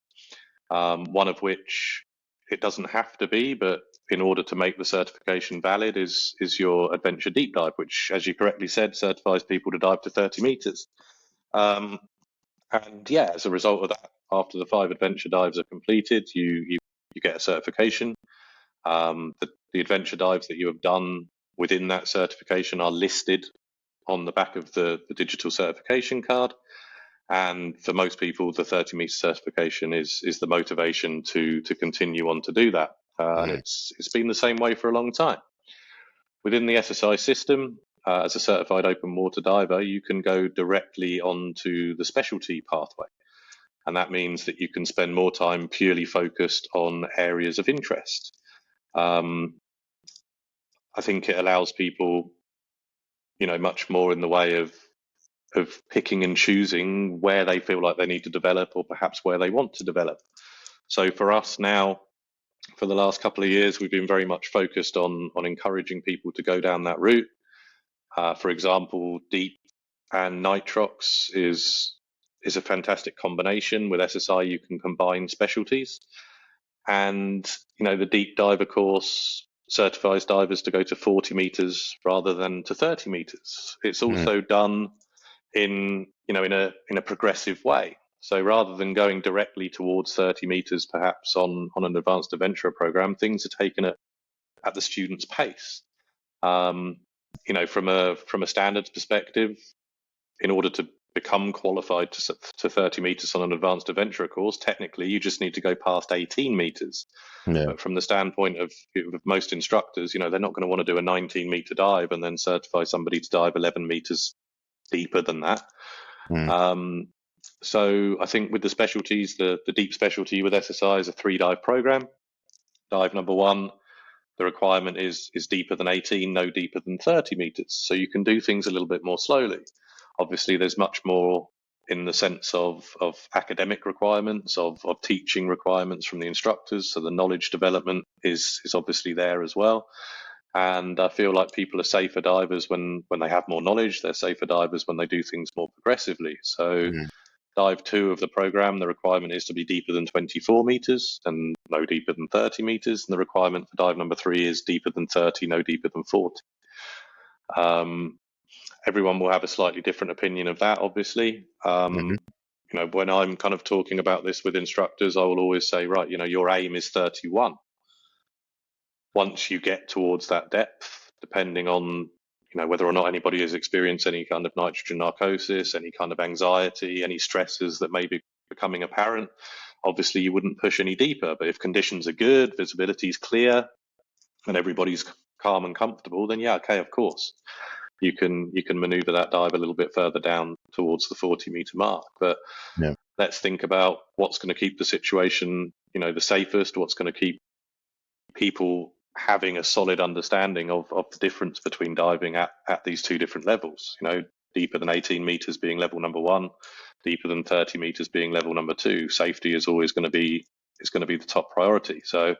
one of which it doesn't have to be, but in order to make the certification valid is your adventure deep dive, which, as you correctly said, certifies people to dive to 30 meters. And yeah, as a result of that, after the 5 adventure dives are completed, you get a certification. The adventure dives that you have done within that certification are listed on the back of the digital certification card. And for most people, the 30 meter certification is the motivation to continue on to do that. And it's been the same way for a long time. Within the SSI system, as a certified open water diver, you can go directly onto the specialty pathway. And that means that you can spend more time purely focused on areas of interest. I think it allows people, much more in the way of picking and choosing where they feel like they need to develop, or perhaps where they want to develop. So for us now, for the last couple of years, we've been very much focused on encouraging people to go down that route. For example, deep and nitrox is a fantastic combination. With SSI, you can combine specialties. And, the deep diver course certifies divers to go to 40 meters rather than to 30 meters. It's also done in a progressive way. So rather than going directly towards 30 meters, perhaps on an advanced adventurer program, things are taken at the student's pace. From a standards perspective, in order to become qualified to 30 meters on an advanced adventurer course, technically you just need to go past 18 meters. But from the standpoint of most instructors, they're not going to want to do a 19 meter dive and then certify somebody to dive 11 meters deeper than that. So I think with the specialties, the deep specialty with SSI is a 3 dive program. Dive number 1, the requirement is deeper than 18, no deeper than 30 meters. So you can do things a little bit more slowly. Obviously, there's much more in the sense of academic requirements, of teaching requirements from the instructors. So the knowledge development is obviously there as well. And I feel like people are safer divers when they have more knowledge. They're safer divers when they do things more progressively. So dive 2 of the program, the requirement is to be deeper than 24 meters and no deeper than 30 meters. And the requirement for dive number 3 is deeper than 30, no deeper than 40. Everyone will have a slightly different opinion of that, obviously. When I'm kind of talking about this with instructors, I will always say, right, your aim is 31. Once you get towards that depth, depending on whether or not anybody has experienced any kind of nitrogen narcosis, any kind of anxiety, any stresses that may be becoming apparent, obviously you wouldn't push any deeper. But if conditions are good, visibility is clear, and everybody's calm and comfortable, then yeah, okay, of course. you can maneuver that dive a little bit further down towards the 40-meter mark. But Yeah. let's think about what's going to keep the situation, the safest, what's going to keep people having a solid understanding of the difference between diving at these two different levels. Deeper than 18 meters being level number 1, deeper than 30 meters being level number 2. Safety is always going to be the top priority. So,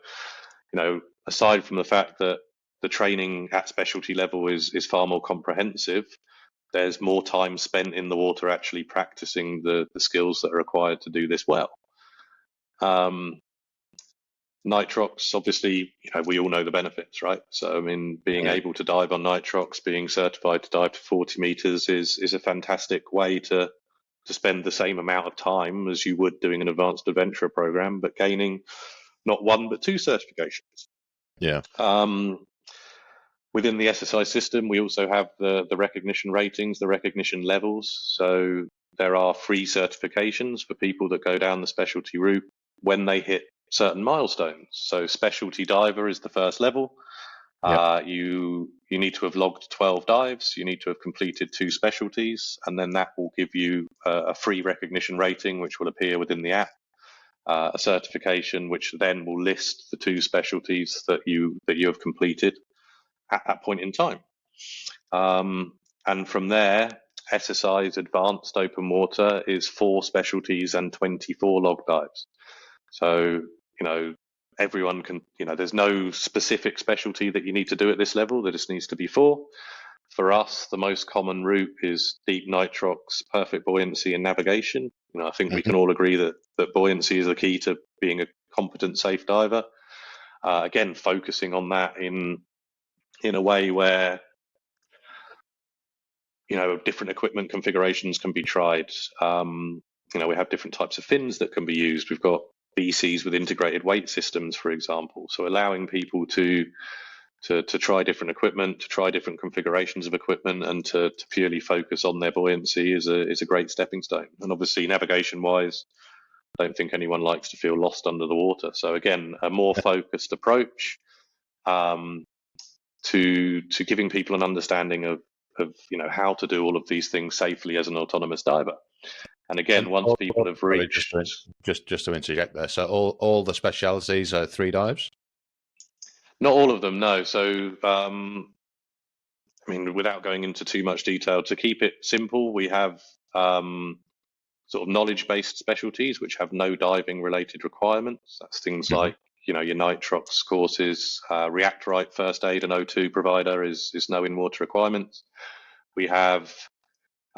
aside from the fact that the training at specialty level is far more comprehensive, there's more time spent in the water actually practicing the skills that are required to do this well. Nitrox, obviously, we all know the benefits, right? So, being able to dive on nitrox, being certified to dive to 40 meters is a fantastic way to spend the same amount of time as you would doing an advanced adventurer program, but gaining not 1 but 2 certifications. Yeah. Within the SSI system, we also have the recognition ratings, the recognition levels. So there are free certifications for people that go down the specialty route when they hit certain milestones. So specialty diver is the first level. Yep. You need to have logged 12 dives. You need to have completed 2 specialties, and then that will give you a free recognition rating, which will appear within the app. A certification, which then will list the 2 specialties that you have completed at that point in time. And from there, SSI's advanced open water is 4 specialties and 24 log dives. So, everyone can, there's no specific specialty that you need to do at this level. There just needs to be 4. For us, the most common route is deep nitrox, perfect buoyancy, and navigation. I think we can all agree that buoyancy is the key to being a competent, safe diver. Again, focusing on that in a way where different equipment configurations can be tried. We have different types of fins that can be used. We've got BCs with integrated weight systems, for example. So allowing people to try different equipment, to try different configurations of equipment, and to purely focus on their buoyancy is a great stepping stone. And obviously, navigation-wise, I don't think anyone likes to feel lost under the water. So again, a more focused approach to giving people an understanding of how to do all of these things safely as an autonomous diver. And again, once people have reached, just to interject there, so all the specialities are 3 dives? Not all of them, no. So without going into too much detail, to keep it simple, we have sort of knowledge-based specialties which have no diving related requirements. That's things like your nitrox courses, reactorite first aid and O2 provider is no in-water requirements. We have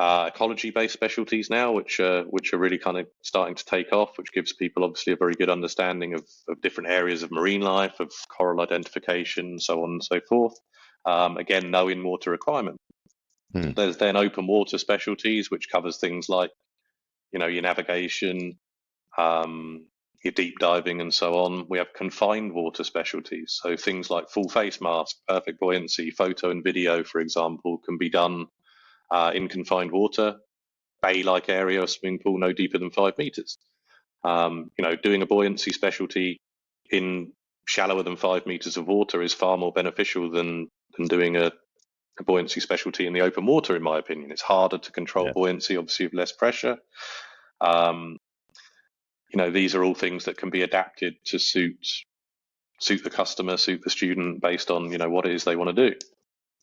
ecology-based specialties now, which are really kind of starting to take off, which gives people obviously a very good understanding of different areas of marine life, of coral identification, so on and so forth. Again, no in-water requirement. There's then open water specialties, which covers things like, your navigation, your deep diving, and so on. We have confined water specialties, so things like full face mask, perfect buoyancy, photo and video, for example, can be done in confined water, bay-like area, swimming pool no deeper than 5 meters. Doing a buoyancy specialty in shallower than 5 meters of water is far more beneficial than doing a buoyancy specialty in the open water, in my opinion. It's harder to control buoyancy, obviously, with less pressure. These are all things that can be adapted to suit the customer, suit the student, based on what it is they want to do.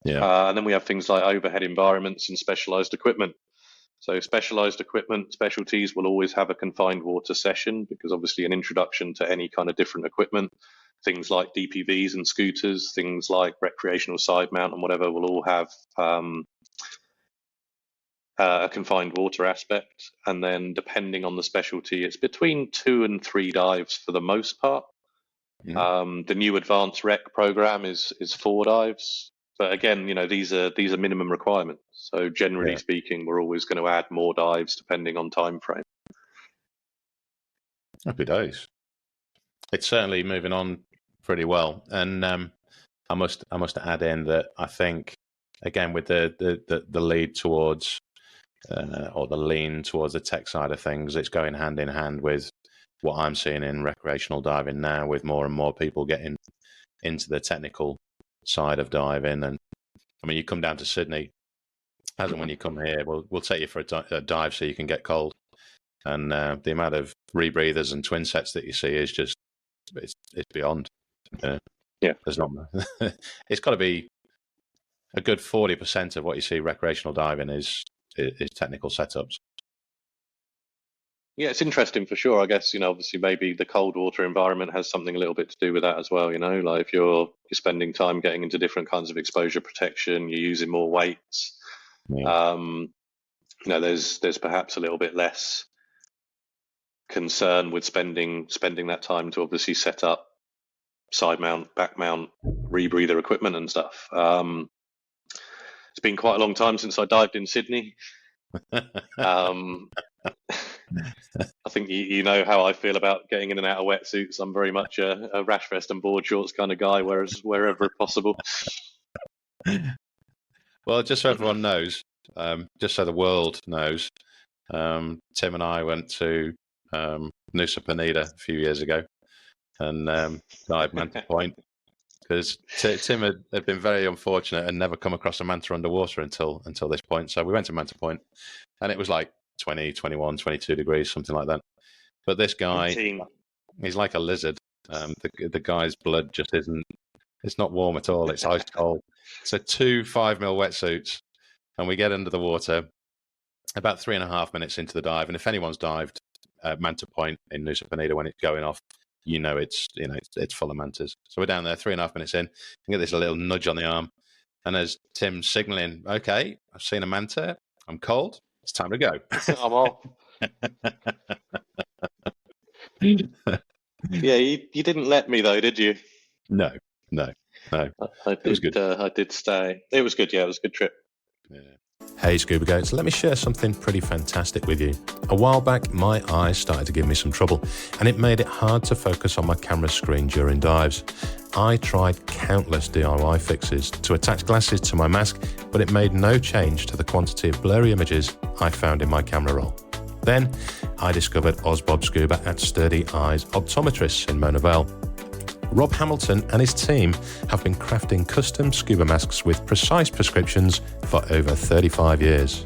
And then we have things like overhead environments and specialized equipment. So specialized equipment specialties will always have a confined water session, because obviously an introduction to any kind of different equipment, things like DPVs and scooters, things like recreational side mount and whatever, will all have a confined water aspect. And then depending on the specialty, it's between 2 and 3 dives for the most part. The new advanced rec program is 4 dives. But again, these are minimum requirements. So generally speaking, we're always going to add more dives depending on time frame. Happy days. It's certainly moving on pretty well, and I must add in that I think, again, with the lead towards or the lean towards the tech side of things, it's going hand in hand with what I'm seeing in recreational diving now, with more and more people getting into the technical side of diving. And you come down to Sydney, as and when you come here, we'll take you for a dive so you can get cold. And the amount of rebreathers and twin sets that you see is just it's beyond. Yeah, there's not. It's got to be a good 40% of what you see recreational diving is technical setups. yeah, it's interesting for sure. I guess, obviously maybe the cold water environment has something a little bit to do with that as well. Like if you're spending time getting into different kinds of exposure protection, you're using more weights. Yeah. There's perhaps a little bit less concern with spending that time to obviously set up side mount, back mount, rebreather equipment and stuff. It's been quite a long time since I dived in Sydney. I think you know how I feel about getting in and out of wetsuits. I'm very much a rash vest and board shorts kind of guy, wherever possible. Well, just so everyone knows, just so the world knows, Tim and I went to Nusa Penida a few years ago and dived Manta Point because Tim had been very unfortunate and never come across a manta underwater until this point. So we went to Manta Point and it was like 20, 21, 22 degrees, something like that. But this guy, he's like a lizard. The guy's blood just isn't, it's not warm at all. It's ice cold. So 2 5mm wetsuits and we get under the water about 3.5 minutes into the dive. And if anyone's dived at Manta Point in Nusa Penida when it's going off, it's full of mantas. So we're down there 3.5 minutes in and get this little nudge on the arm. And as Tim's signaling, okay, I've seen a manta. I'm cold. It's time to go. I'm off. Yeah, you didn't let me though, did you? No. It was good. I did stay. It was good. Yeah, it was a good trip. Yeah. Hey Scuba Goats, let me share something pretty fantastic with you. A while back, my eyes started to give me some trouble, and it made it hard to focus on my camera screen during dives. I tried countless DIY fixes to attach glasses to my mask, but it made no change to the quantity of blurry images I found in my camera roll. Then, I discovered Osbob Scuba at Sturdy Eyes Optometrists in Mona Vale. Rob Hamilton and his team have been crafting custom scuba masks with precise prescriptions for over 35 years.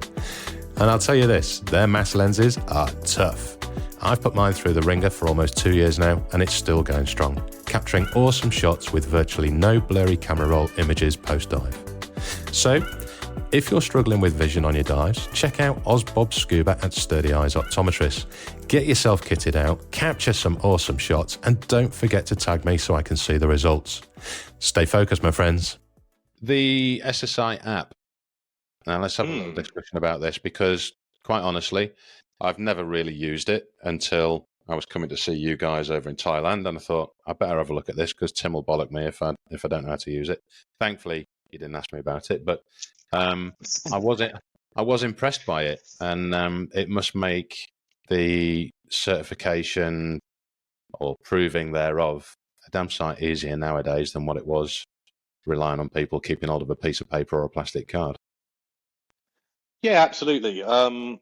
And I'll tell you this, their mask lenses are tough. I've put mine through the ringer for almost 2 years now, and it's still going strong, capturing awesome shots with virtually no blurry camera roll images post-dive. So, if you're struggling with vision on your dives, check out Osbob Scuba at Sturdy Eyes Optometrists. Get yourself kitted out, capture some awesome shots, and don't forget to tag me so I can see the results. Stay focused, my friends. The SSI app. Now, let's have a little discussion about this because, quite honestly, I've never really used it until I was coming to see you guys over in Thailand, and I thought, I better have a look at this because Tim will bollock me if I don't know how to use it. Thankfully, he didn't ask me about it, but I was impressed by it, and it must make the certification or proving thereof a damn sight easier nowadays than what it was relying on people keeping hold of a piece of paper or a plastic card. Yeah, absolutely. I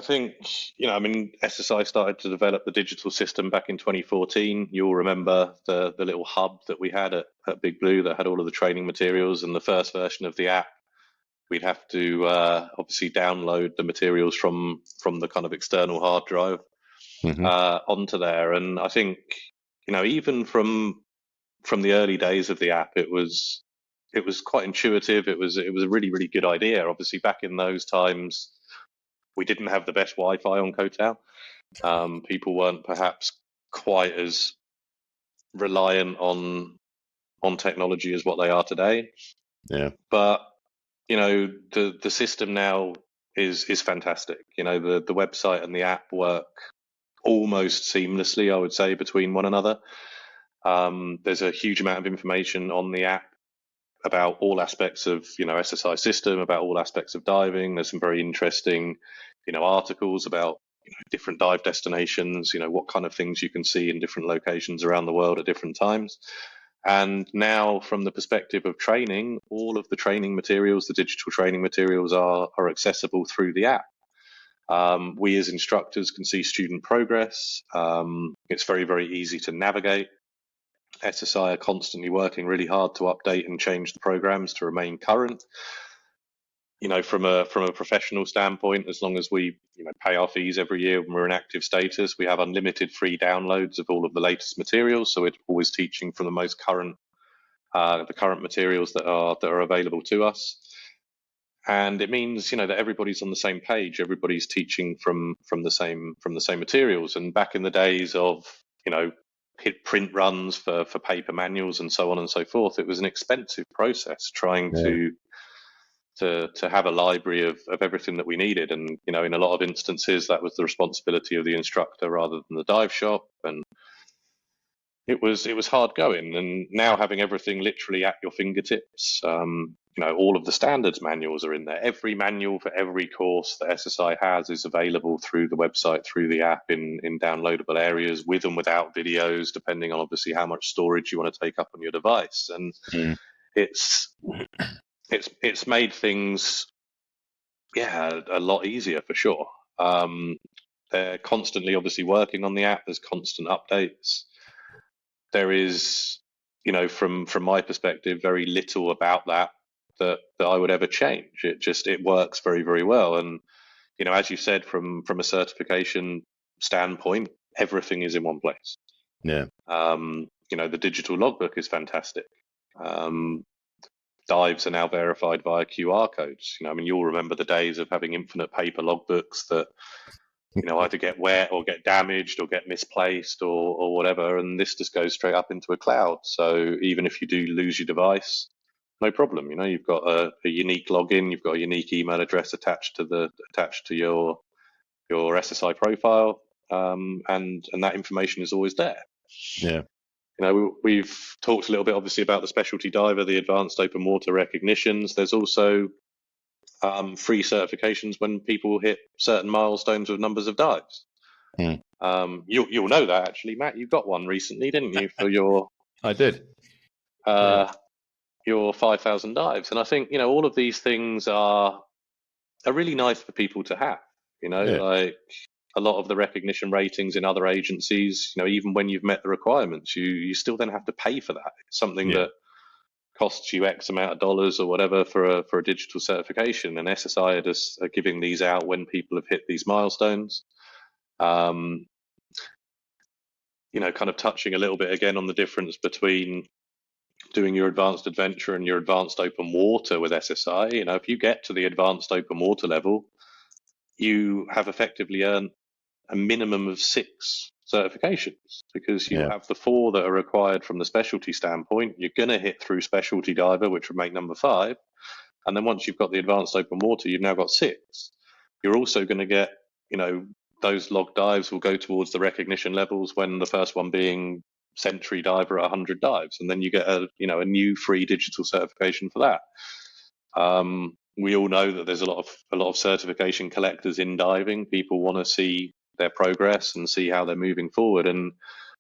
think, SSI started to develop the digital system back in 2014. You'll remember the little hub that we had at Big Blue that had all of the training materials, and the first version of the app, we'd have to obviously download the materials from the kind of external hard drive onto there. And I think, even from the early days of the app, it was quite intuitive. It was a really, really good idea. Obviously, back in those times, we didn't have the best Wi-Fi on Koh Tao. People weren't perhaps quite as reliant on technology as what they are today. Yeah. But the system now is fantastic. The website and the app work almost seamlessly, I would say, between one another. There's a huge amount of information on the app about all aspects of SSI system, about all aspects of diving. There's some very interesting articles about different dive destinations, what kind of things you can see in different locations around the world at different times. And now, from the perspective of training, all of the training materials, the digital training materials are accessible through the app. We as instructors can see student progress. It's very, very easy to navigate. SSI are constantly working really hard to update and change the programs to remain current. from a professional standpoint, as long as we pay our fees every year when we're in active status, we have unlimited free downloads of all of the latest materials. So we're always teaching from the most current materials that are available to us. And it means that everybody's on the same page. Everybody's teaching from the same materials. And back in the days of hit print runs for paper manuals and so on and so forth, it was an expensive process trying to have a library of everything that we needed. And in a lot of instances that was the responsibility of the instructor rather than the dive shop, and it was hard going. And now having everything literally at your fingertips, all of the standards manuals are in there. Every manual for every course that SSI has is available through the website, through the app, in downloadable areas, with and without videos, depending on obviously how much storage you want to take up on your device. And it's made things a lot easier for sure. They're constantly obviously working on the app. There's constant updates. There is, from my perspective, very little about that I would ever change. It works very, very well. And as you said, from a certification standpoint, everything is in one place. Yeah. The digital logbook is fantastic. Dives are now verified via QR codes. You'll remember the days of having infinite paper logbooks that either get wet or get damaged or get misplaced or whatever, and this just goes straight up into a cloud. So even if you do lose your device, no problem. You've got a unique login, you've got a unique email address attached to your SSI profile, and that information is always there. Yeah. We've talked a little bit obviously about the specialty diver, the advanced open water recognitions. There's also free certifications when people hit certain milestones with numbers of dives. You'll know that actually, Matt. You got one recently, didn't you, for your? I did. Your 5,000 dives, and I think all of these things are really nice for people to have. Like a lot of the recognition ratings in other agencies. Even when you've met the requirements, you still then have to pay for that. It's something that costs you X amount of dollars or whatever for a digital certification, and SSI are giving these out when people have hit these milestones. Kind of touching a little bit again on the difference between doing your advanced adventure and your advanced open water with SSI. If you get to the advanced open water level, you have effectively earned a minimum of 6 certifications, because you have the 4 that are required from the specialty standpoint. You're going to hit through specialty diver, which would make number 5. And then once you've got the advanced open water, you've now got 6. You're also going to get, those log dives will go towards the recognition levels, when the first one being century diver at 100 dives. And then you get a new free digital certification for that. We all know that there's a lot of certification collectors in diving. People want to see their progress and see how they're moving forward. And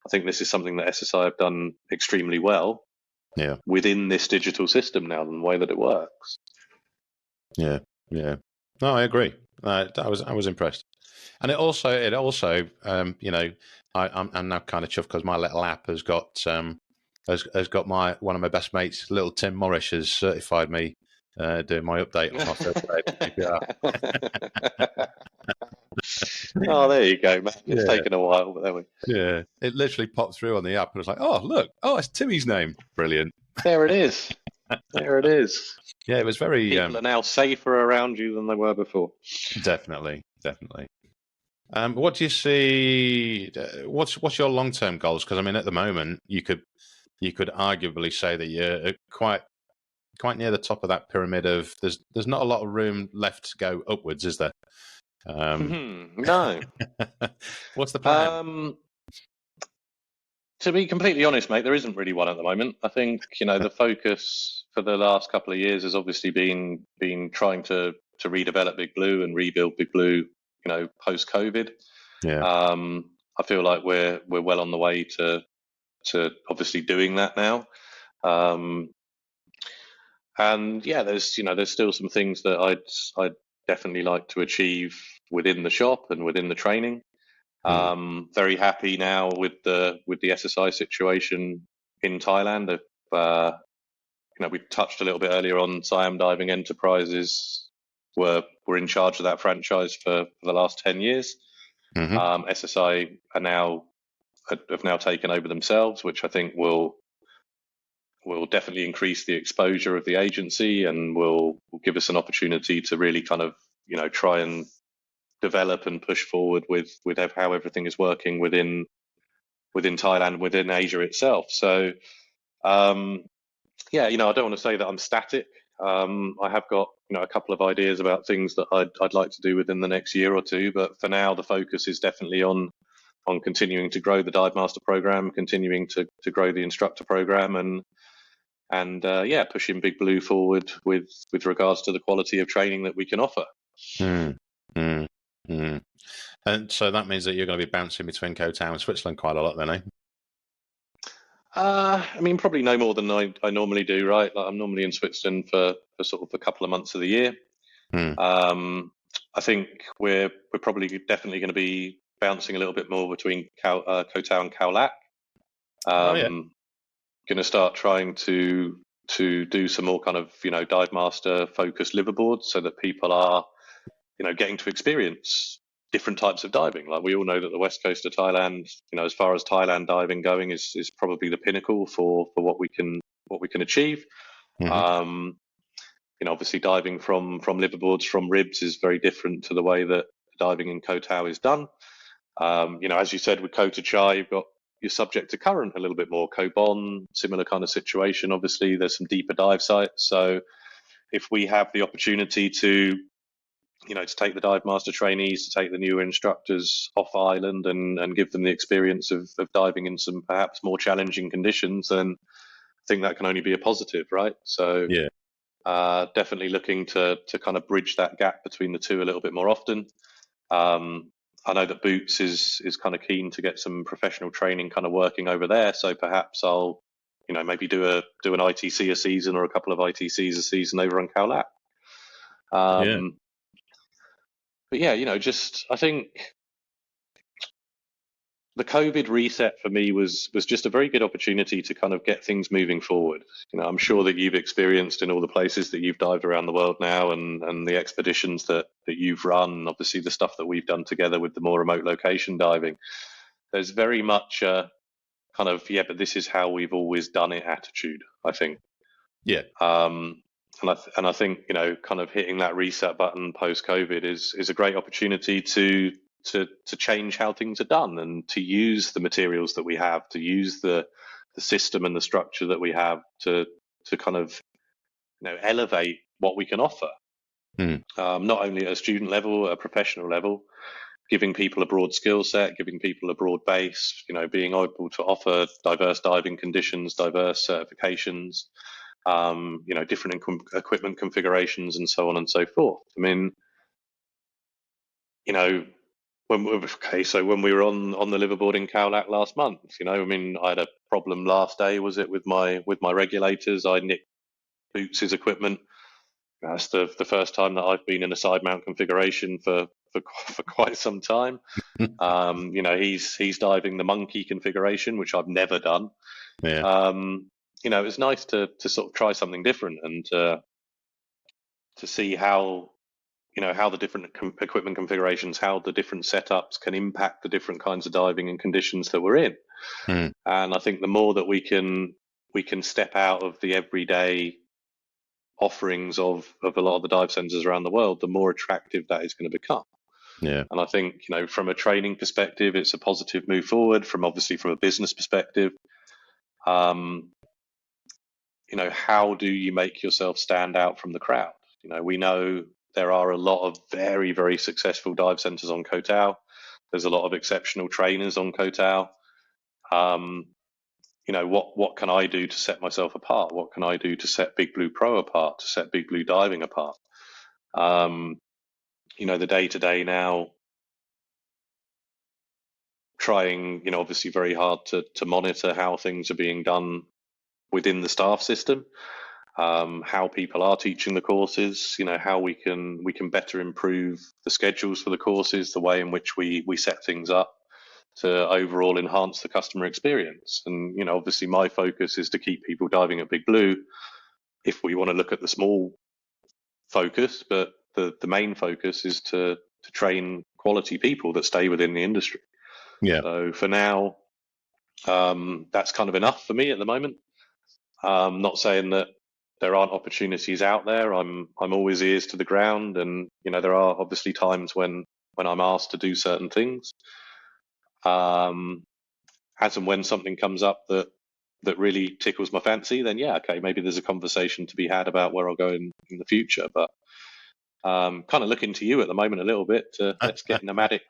I think this is something that SSI have done extremely well within this digital system now, and the way that it works. Yeah. No, I agree. I was impressed. And it also, I'm now kind of chuffed because my little app has got one of my best mates, little Tim Morrish, has certified me doing my update on my first day. Oh, there you go, man. It's taken a while, but there we. Yeah, it literally popped through on the app, and it's like, oh look, it's Timmy's name. Brilliant. There it is. There it is. Yeah, it was very. People are now safer around you than they were before. Definitely. What do you see? What's your long-term goals? Because at the moment, you could arguably say that you're quite near the top of that pyramid. Of there's not a lot of room left to go upwards, is there? No. What's the plan? To be completely honest, mate, there isn't really one at the moment. I think the focus for the last couple of years has obviously been trying to redevelop Big Blue and rebuild Big Blue, post COVID. I feel like we're well on the way to obviously doing that now. And there's still some things that I'd definitely like to achieve within the shop and within the training. Very happy now with the SSI situation in Thailand. We touched a little bit earlier on Siam Diving Enterprises were in charge of that franchise for the last 10 years. SSI have now taken over themselves, which I think will definitely increase the exposure of the agency and will give us an opportunity to really kind of, try and develop and push forward with how everything is working within Thailand, within Asia itself. So, I don't want to say that I'm static. I have got, a couple of ideas about things that I'd like to do within the next year or two, but for now, the focus is definitely on continuing to grow the Dive Master program, continuing to grow the instructor program, and pushing Big Blue forward with regards to the quality of training that we can offer. And so that means that you're going to be bouncing between Koh Tao and Switzerland quite a lot then, eh? Probably no more than I normally do, right? Like I'm normally in Switzerland for sort of a couple of months of the year. I think we're probably definitely going to be bouncing a little bit more between Koh Tao and Khao Lak. Going to start trying to do some more kind of dive master focused liverboards so that people are getting to experience different types of diving. Like we all know that the west coast of Thailand, as far as Thailand diving going, is probably the pinnacle for what we can achieve. Obviously diving from liverboards, from ribs, is very different to the way that diving in Koh Tao is done. As you said, with Koh Tao, you're subject to current a little bit more. Koh Bon, similar kind of situation. Obviously, there's some deeper dive sites. So if we have the opportunity to take the dive master trainees, to take the newer instructors off island and give them the experience of diving in some perhaps more challenging conditions, then I think that can only be a positive, right? So definitely looking to kind of bridge that gap between the two a little bit more often. I know that Boots is kind of keen to get some professional training kind of working over there, so perhaps I'll maybe do an ITC a season or a couple of ITCs a season over on Khao Lak. But I think the COVID reset for me was just a very good opportunity to kind of get things moving forward. I'm sure that you've experienced in all the places that you've dived around the world now, and the expeditions that you've run, obviously the stuff that we've done together with the more remote location diving. There's very much a kind of, but this is how we've always done it attitude, I think. And I think kind of hitting that reset button post COVID is a great opportunity to change how things are done and to use the materials that we have, to use the system and the structure that we have to kind of elevate what we can offer, not only at a student level, at a professional level, giving people a broad skill set, giving people a broad base, being able to offer diverse diving conditions, diverse certifications, different equipment configurations, and so on and so forth. I mean, when we were on the liverboard in Khao Lak last month, I had a problem last day, was it, with my regulators? I nicked Boots' equipment. That's the first time that I've been in a side mount configuration for quite some time. He's diving the monkey configuration, which I've never done. It's nice to sort of try something different and to see how the different equipment configurations, how the different setups can impact the different kinds of diving and conditions that we're in. And I think the more that we can step out of the everyday offerings of a lot of the dive centers around the world, the more attractive that is going to become. And I think, from a training perspective, it's a positive move forward. From a business perspective, how do you make yourself stand out from the crowd? We know there are a lot of very, very successful dive centers on Koh Tao. There's a lot of exceptional trainers on Koh Tao. What can I do to set myself apart? What can I do to set Big Blue Pro apart, to set Big Blue Diving apart? The day-to-day now, trying, obviously very hard to monitor how things are being done within the staff system, how people are teaching the courses, how we can better improve the schedules for the courses, the way in which we set things up to overall enhance the customer experience. And, obviously my focus is to keep people diving at Big Blue if we want to look at the small focus, but the main focus is to train quality people that stay within the industry. Yeah. So for now, that's kind of enough for me at the moment. Not saying that there aren't opportunities out there. I'm always ears to the ground, and there are obviously times when I'm asked to do certain things. As and when something comes up that really tickles my fancy, then yeah, okay, maybe there's a conversation to be had about where I'll go in the future. But kind of looking to you at the moment a little bit to let's get Nomadic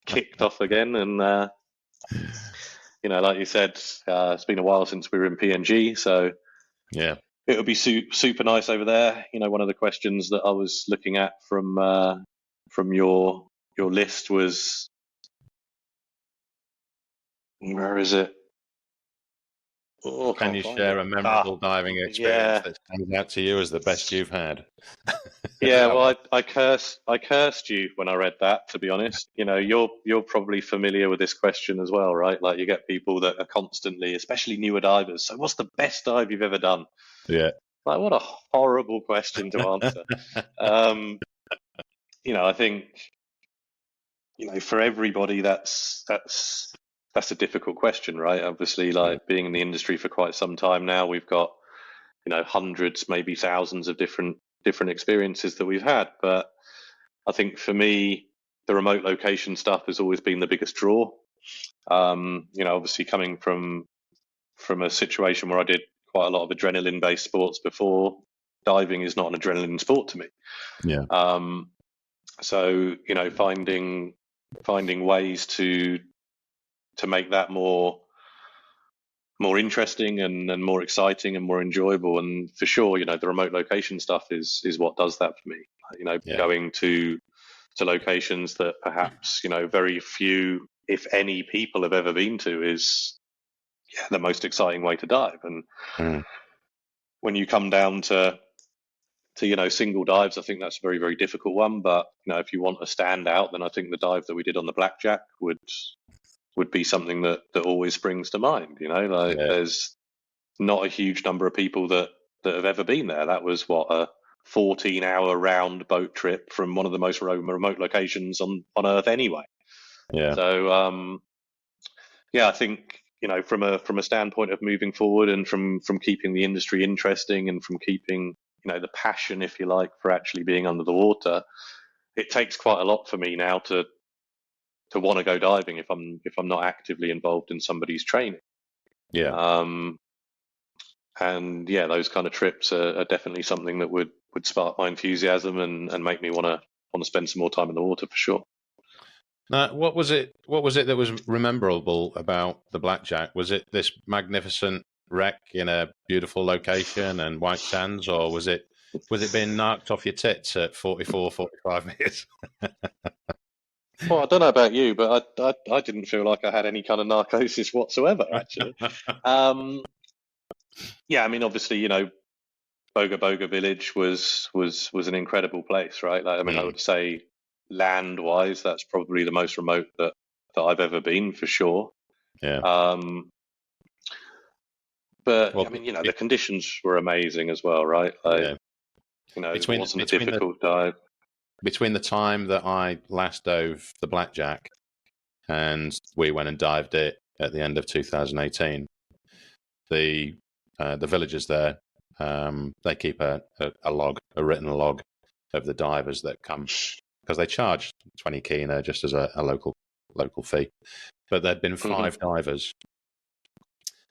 kicked off again. And like you said, it's been a while since we were in PNG, so yeah, it would be super nice over there. One of the questions that I was looking at from your list was, where is it? Oh, can you share a memorable diving experience that stands out to you as the best you've had? Yeah, well, I cursed you when I read that, to be honest. You're probably familiar with this question as well, right? Like, you get people that are constantly, especially newer divers. So what's the best dive you've ever done? Yeah. Like, what a horrible question to answer. I think, for everybody, that's a difficult question, right? Obviously, like, being in the industry for quite some time now, we've got, hundreds, maybe thousands of different experiences that we've had. But I think for me, the remote location stuff has always been the biggest draw. Obviously coming from a situation where I did quite a lot of adrenaline-based sports before, diving is not an adrenaline sport to me. Yeah. So finding ways to make that more interesting and more exciting and more enjoyable, and for sure, the remote location stuff is what does that for me. Going to locations that perhaps very few, if any, people have ever been to is the most exciting way to dive. And when you come down to single dives, I think that's a very, very difficult one. But if you want a standout, then I think the dive that we did on the Blackjack would be something that always springs to mind. There's not a huge number of people that have ever been there. That was a 14-hour round boat trip from one of the most remote locations on Earth anyway. Yeah. So I think from a standpoint of moving forward and from keeping the industry interesting and from keeping the passion, if you like, for actually being under the water, it takes quite a lot for me now to want to go diving if I'm not actively involved in somebody's training. Yeah. And yeah, those kind of trips are definitely something that would spark my enthusiasm and make me want to spend some more time in the water for sure. Now, what was it that was memorable about the Blackjack? Was it this magnificent wreck in a beautiful location and white sands, or was it being knocked off your tits at 44, 45 meters? Well, I don't know about you, but I didn't feel like I had any kind of narcosis whatsoever, actually. Yeah, I mean, obviously, Boga Boga Village was an incredible place, right? Like, I mean, I would say land-wise, that's probably the most remote that I've ever been, for sure. Yeah. But I mean, the conditions were amazing as well, right? Like, it wasn't a difficult dive. Between the time that I last dove the Blackjack and we went and dived it at the end of 2018, the villagers there, they keep a written log of the divers that come, because they charge 20 kina just as a local fee. But there'd been 5 divers.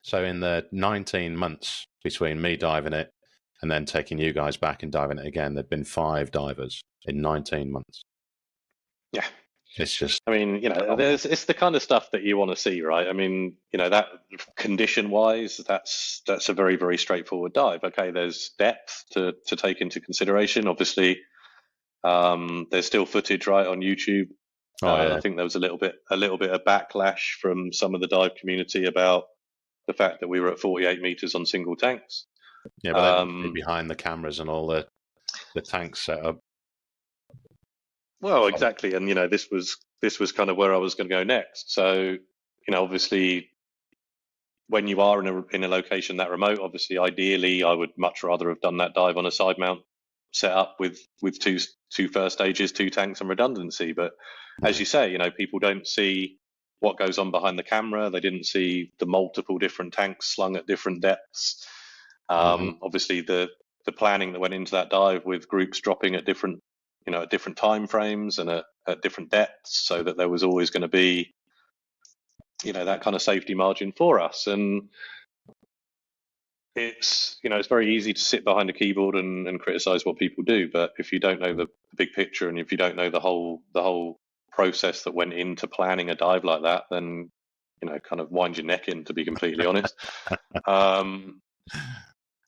So in the 19 months between me diving it and then taking you guys back and diving it again, there'd been 5 divers in 19 months. Yeah. It's just, I mean, it's the kind of stuff that you want to see, right? I mean, that condition-wise, that's a very, very straightforward dive. Okay, there's depth to take into consideration. Obviously, there's still footage, right, on YouTube. I think there was a little bit of backlash from some of the dive community about the fact that we were at 48 meters on single tanks. Yeah, but behind the cameras and all the tanks set up. Well, exactly, and this was kind of where I was going to go next. So, obviously, when you are in a location that remote, obviously, ideally, I would much rather have done that dive on a side mount set up with two first stages, 2 tanks, and redundancy. But as you say, people don't see what goes on behind the camera. They didn't see the multiple different tanks slung at different depths. Obviously, the planning that went into that dive with groups dropping at different time frames and at different depths, so that there was always going to be that kind of safety margin for us. And it's it's very easy to sit behind a keyboard and criticize what people do, but if you don't know the big picture, and if you don't know the whole process that went into planning a dive like that, then kind of wind your neck in, to be completely honest.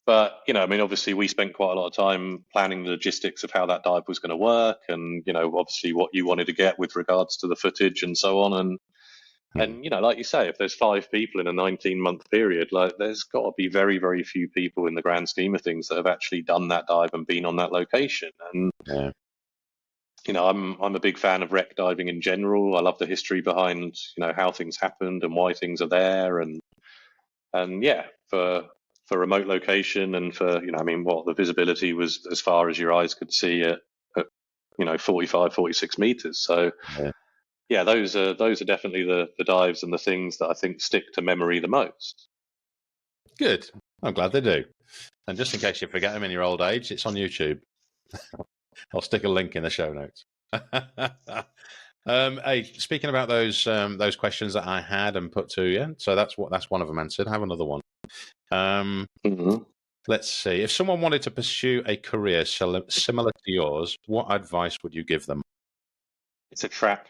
But obviously we spent quite a lot of time planning the logistics of how that dive was going to work, and obviously what you wanted to get with regards to the footage and so on. And like you say, if there's 5 people in a 19-month period, like there's got to be very, very few people in the grand scheme of things that have actually done that dive and been on that location. And I'm a big fan of wreck diving in general. I love the history behind how things happened and why things are there, and for remote location, and for the visibility was as far as your eyes could see at 45, 46 meters. So those are definitely the dives and the things that I think stick to memory the most. Good. I'm glad they do. And just in case you forget them in your old age, it's on YouTube. I'll stick a link in the show notes. Hey, speaking about those questions that I had and put to you, so that's one of them answered. I have another one. Let's see. If someone wanted to pursue a career similar to yours, what advice would you give them? It's a trap.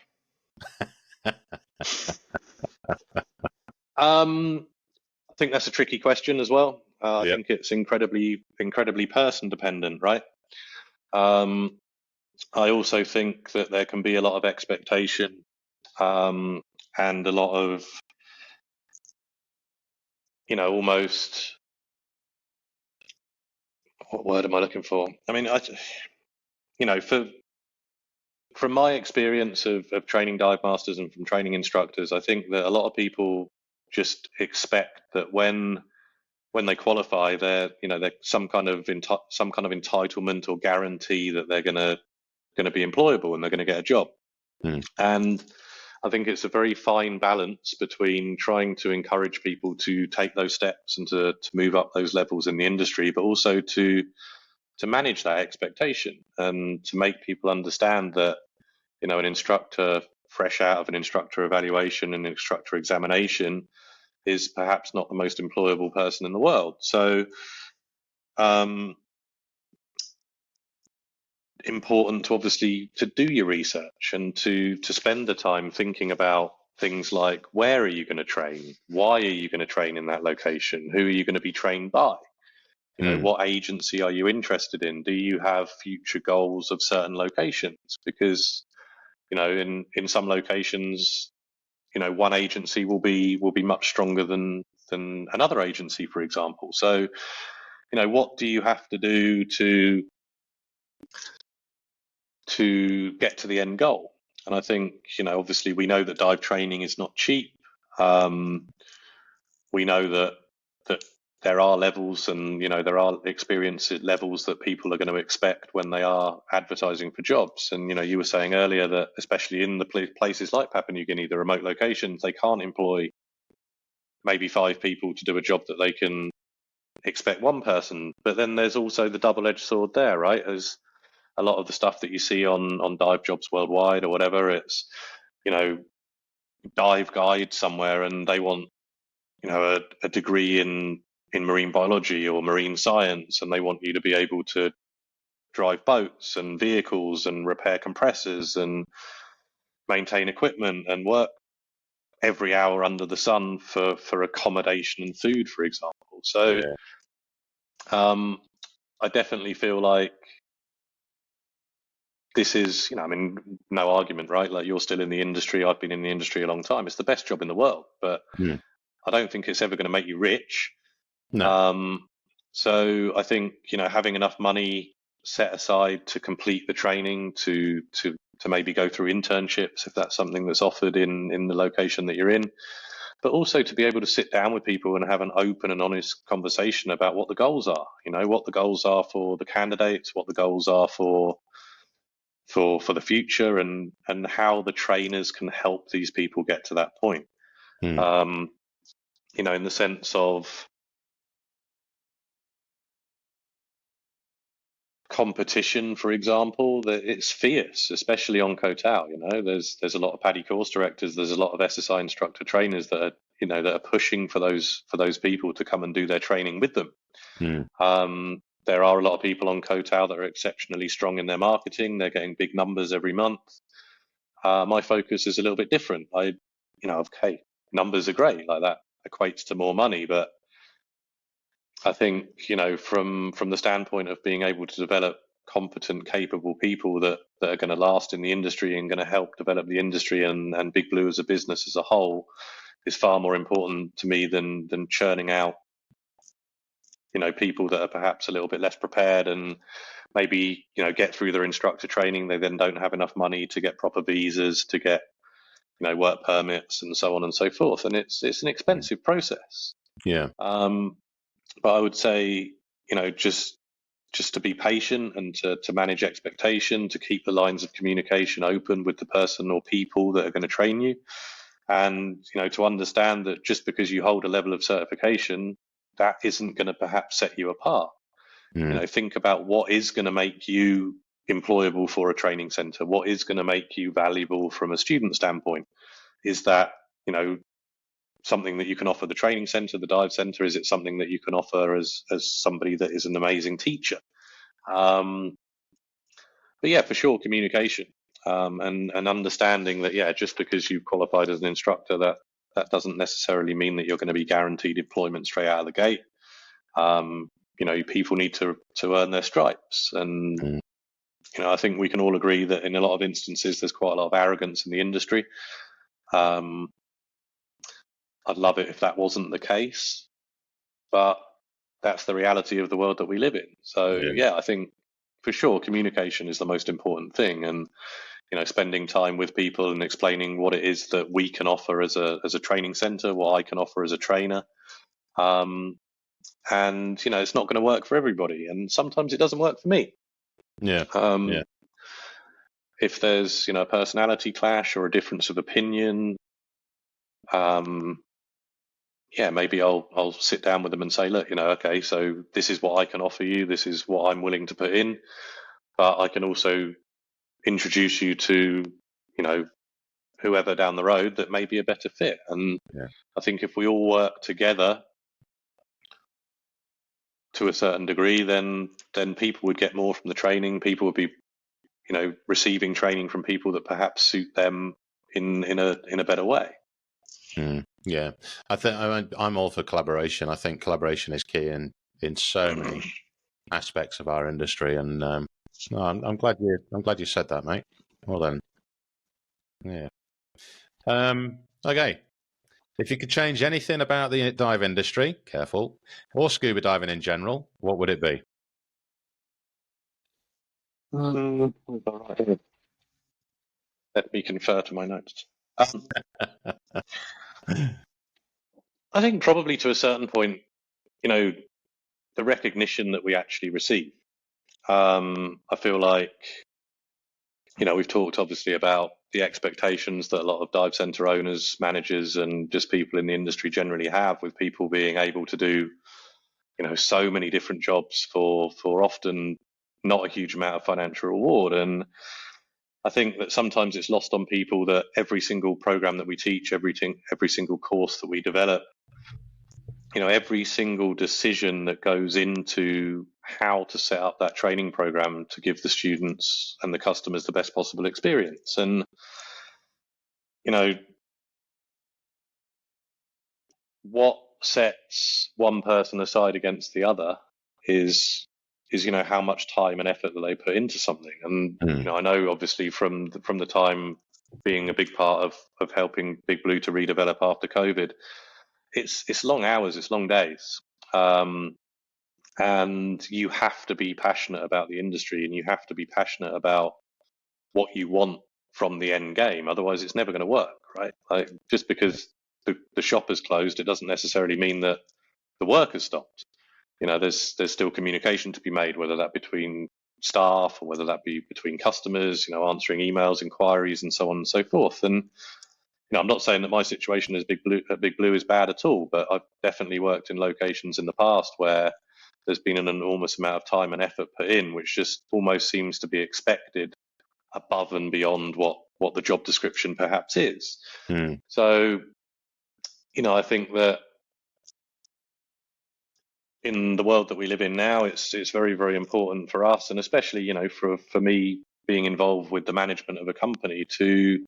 I think that's a tricky question as well. I think it's incredibly person dependent, right? I also think that there can be a lot of expectation and a lot of almost, what word am I looking for? I mean, from my experience of training dive masters and from training instructors, I think that a lot of people just expect that when they qualify, they're some kind of entitlement or guarantee that they're going to be employable and they're going to get a job. And I think it's a very fine balance between trying to encourage people to take those steps and to move up those levels in the industry, but also to manage that expectation and to make people understand that an instructor fresh out of an instructor evaluation and instructor examination is perhaps not the most employable person in the world. So important to obviously to do your research and to spend the time thinking about things like, where are you going to train? Why are you going to train in that location? Who are you going to be trained by? What agency are you interested in? Do you have future goals of certain locations? Because in some locations, one agency will be much stronger than another agency, for example. So, what do you have to do to get to the end goal? And I think, obviously we know that dive training is not cheap. We know that there are levels and, there are experience levels that people are going to expect when they are advertising for jobs. And, you were saying earlier that especially in the places like Papua New Guinea, the remote locations, they can't employ maybe 5 people to do a job that they can expect one person. But then there's also the double-edged sword there, right? As a lot of the stuff that you see on dive jobs worldwide or whatever, it's, dive guide somewhere and they want, a degree in marine biology or marine science, and they want you to be able to drive boats and vehicles and repair compressors and maintain equipment and work every hour under the sun for accommodation and food, for example. So I definitely feel like this is, no argument, right? Like, you're still in the industry. I've been in the industry a long time. It's the best job in the world, but I don't think it's ever going to make you rich. No. So I think, having enough money set aside to complete the training, to maybe go through internships, if that's something that's offered in the location that you're in, but also to be able to sit down with people and have an open and honest conversation about what the goals are. What the goals are for the candidates, what the goals are for the future, and how the trainers can help these people get to that point. In the sense of competition, for example, that it's fierce, especially on Koh Tao. There's a lot of PADI course directors, there's a lot of SSI instructor trainers that are pushing for those people to come and do their training with them. There are a lot of people on Koh Tao that are exceptionally strong in their marketing. They're getting big numbers every month. My focus is a little bit different. Okay, numbers are great, like that equates to more money, but I think, from the standpoint of being able to develop competent, capable people that are going to last in the industry and going to help develop the industry and Big Blue as a business as a whole is far more important to me than churning out, people that are perhaps a little bit less prepared and maybe, get through their instructor training. They then don't have enough money to get proper visas, to get, work permits and so on and so forth. And it's an expensive process. Yeah. But I would say, just to be patient and to manage expectation, to keep the lines of communication open with the person or people that are going to train you. And, to understand that just because you hold a level of certification, that isn't going to perhaps set you apart. Think about what is going to make you employable for a training center. What is going to make you valuable from a student standpoint? Is that, something that you can offer the training center, the dive center? Is it something that you can offer as somebody that is an amazing teacher? But yeah, for sure, communication and understanding that, just because you've qualified as an instructor, that doesn't necessarily mean that you're going to be guaranteed employment straight out of the gate. People need to earn their stripes. And, I think we can all agree that in a lot of instances, there's quite a lot of arrogance in the industry. I'd love it if that wasn't the case, but that's the reality of the world that we live in. So I think for sure communication is the most important thing, and spending time with people and explaining what it is that we can offer as a training center, what I can offer as a trainer. And it's not going to work for everybody, and sometimes it doesn't work for me. If there's a personality clash or a difference of opinion, maybe I'll sit down with them and say, look, okay, so this is what I can offer you. This is what I'm willing to put in, but I can also introduce you to, whoever down the road that may be a better fit. And I think if we all work together to a certain degree, then people would get more from the training. People would be, receiving training from people that perhaps suit them in a better way. Yeah, I think I'm all for collaboration. I think collaboration is key in so many aspects of our industry, and I'm glad you said that, mate. Well done. Yeah. Okay. If you could change anything about the dive industry, careful, or scuba diving in general, what would it be? Let me confer to my notes. I think probably to a certain point, the recognition that we actually receive. I feel like, we've talked obviously about the expectations that a lot of dive center owners, managers, and just people in the industry generally have, with people being able to do, so many different jobs for often not a huge amount of financial reward. And I think that sometimes it's lost on people that every single program that we teach, every single course that we develop, every single decision that goes into how to set up that training program to give the students and the customers the best possible experience. And, what sets one person aside against the other is how much time and effort that they put into something. And I know obviously from the time being a big part of helping Big Blue to redevelop after COVID, it's long hours, it's long days, and you have to be passionate about the industry, and you have to be passionate about what you want from the end game. Otherwise, it's never going to work, right? Like, just because the shop has closed, it doesn't necessarily mean that the work has stopped. There's still communication to be made, whether that between staff or whether that be between customers, answering emails, inquiries, and so on and so forth. And I'm not saying that my situation as Big Blue is bad at all, but I've definitely worked in locations in the past where there's been an enormous amount of time and effort put in, which just almost seems to be expected above and beyond what the job description perhaps is. So, I think that in the world that we live in now, it's very, very important for us, and especially, for me being involved with the management of a company, to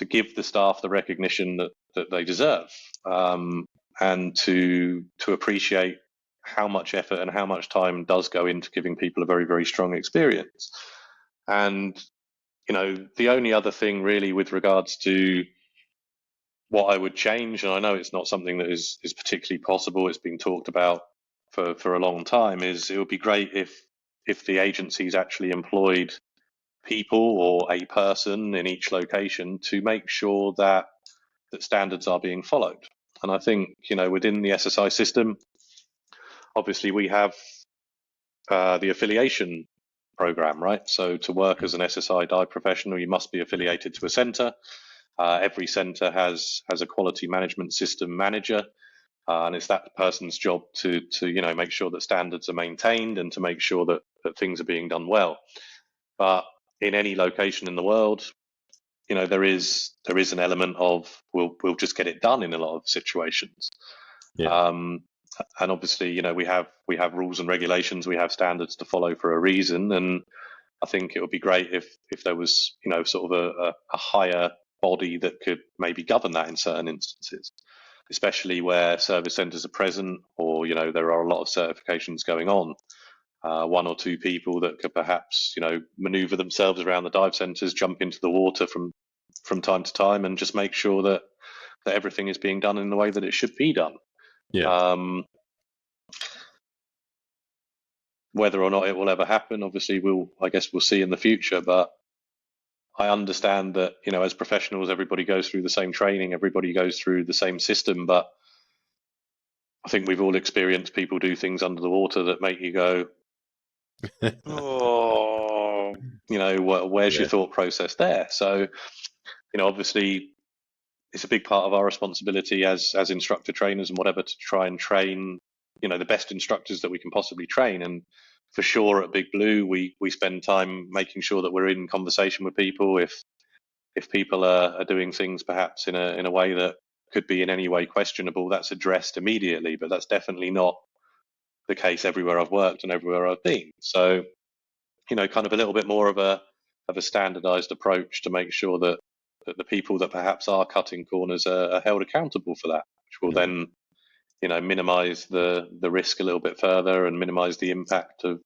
give the staff the recognition that they deserve, and to appreciate how much effort and how much time does go into giving people a very, very strong experience. And, the only other thing really with regards to what I would change, and I know it's not something that is particularly possible, it's been talked about for a long time, is it would be great if the agencies actually employed people or a person in each location to make sure that standards are being followed. And I think, within the SSI system, obviously we have the affiliation program, right? So to work as an SSI dive professional, you must be affiliated to a centre. Every centre has a quality management system manager, and it's that person's job to make sure that standards are maintained and to make sure that things are being done well. But in any location in the world, there is an element of we'll just get it done in a lot of situations. Yeah. And obviously, we have rules and regulations, we have standards to follow for a reason. And I think it would be great if there was, sort of a higher body that could maybe govern that in certain instances, especially where service centres are present, or, there are a lot of certifications going on. One or two people that could perhaps, maneuver themselves around the dive centres, jump into the water from time to time, and just make sure that everything is being done in the way that it should be done. Yeah. Whether or not it will ever happen, obviously, we'll see in the future. But I understand that, as professionals, everybody goes through the same training, everybody goes through the same system. But I think we've all experienced people do things under the water that make you go, oh, where's your thought process there? So, obviously, it's a big part of our responsibility as instructor trainers and whatever to try and train, the best instructors that we can possibly train. And for sure at Big Blue, we spend time making sure that we're in conversation with people. If people are doing things perhaps in a way that could be in any way questionable, that's addressed immediately. But that's definitely not the case everywhere I've worked and everywhere I've been. So, kind of a little bit more of a standardized approach to make sure that the people that perhaps are cutting corners are held accountable for that, which will then, minimize the risk a little bit further and minimize the impact of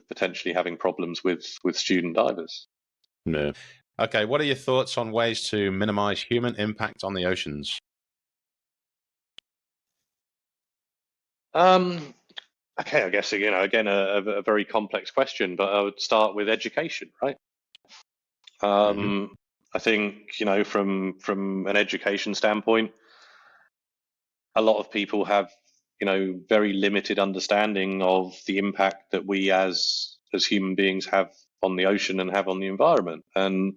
potentially having problems with student divers. No. Okay, what are your thoughts on ways to minimize human impact on the oceans? Okay, I guess, again, a very complex question, but I would start with education, right? I think, from an education standpoint, a lot of people have, very limited understanding of the impact that we as human beings have on the ocean and have on the environment. And,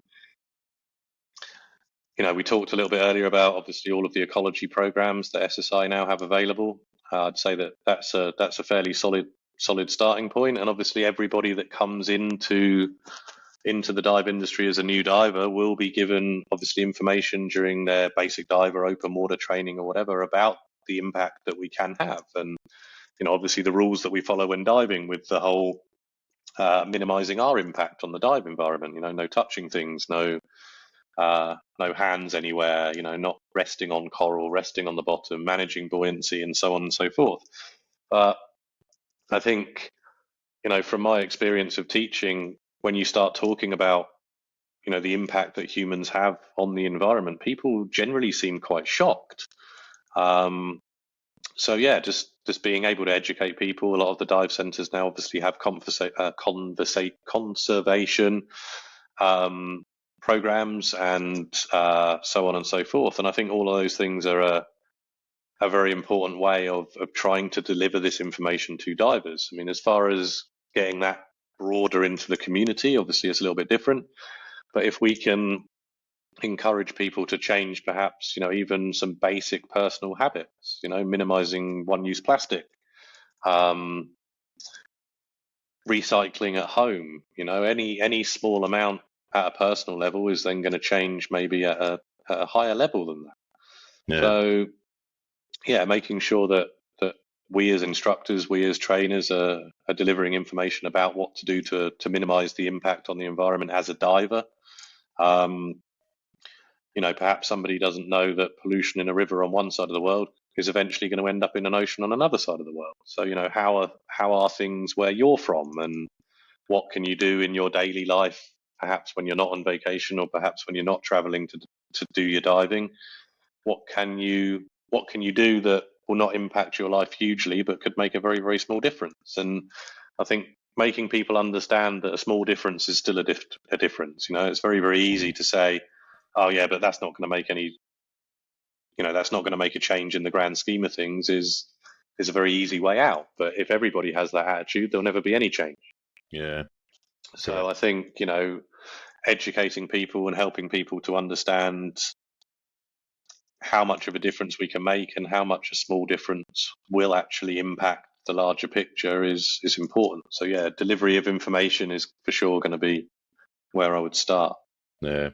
we talked a little bit earlier about obviously all of the ecology programs that SSI now have available. I'd say that's a fairly solid starting point. And obviously everybody that comes into the dive industry as a new diver will be given obviously information during their basic dive or open water training or whatever about the impact that we can have. And, obviously the rules that we follow when diving, with the whole minimizing our impact on the dive environment, no touching things, no hands anywhere, not resting on coral, resting on the bottom, managing buoyancy, and so on and so forth. But I think, from my experience of teaching, when you start talking about, the impact that humans have on the environment, people generally seem quite shocked. So yeah, just being able to educate people. A lot of the dive centres now obviously have conservation programs and so on and so forth. And I think all of those things are a very important way of trying to deliver this information to divers. I mean, as far as getting that broader into the community, obviously it's a little bit different. But if we can encourage people to change perhaps, even some basic personal habits, minimizing one-use plastic, recycling at home, any small amount at a personal level is then going to change maybe at a higher level than that. Yeah. So, yeah, making sure that we as instructors, we as trainers are delivering information about what to do to minimize the impact on the environment as a diver. Perhaps somebody doesn't know that pollution in a river on one side of the world is eventually going to end up in an ocean on another side of the world. So, how are things where you're from, and what can you do in your daily life, perhaps when you're not on vacation, or perhaps when you're not traveling to do your diving? What can you do that will not impact your life hugely, but could make a very, very small difference? And I think making people understand that a small difference is still a difference. It's very, very easy to say, oh yeah, but that's not going to make that's not going to make a change in the grand scheme of things, is a very easy way out. But if everybody has that attitude, there'll never be any change. Yeah. So I think, educating people and helping people to understand how much of a difference we can make and how much a small difference will actually impact the larger picture is important. So yeah, delivery of information is for sure going to be where I would start. Yeah.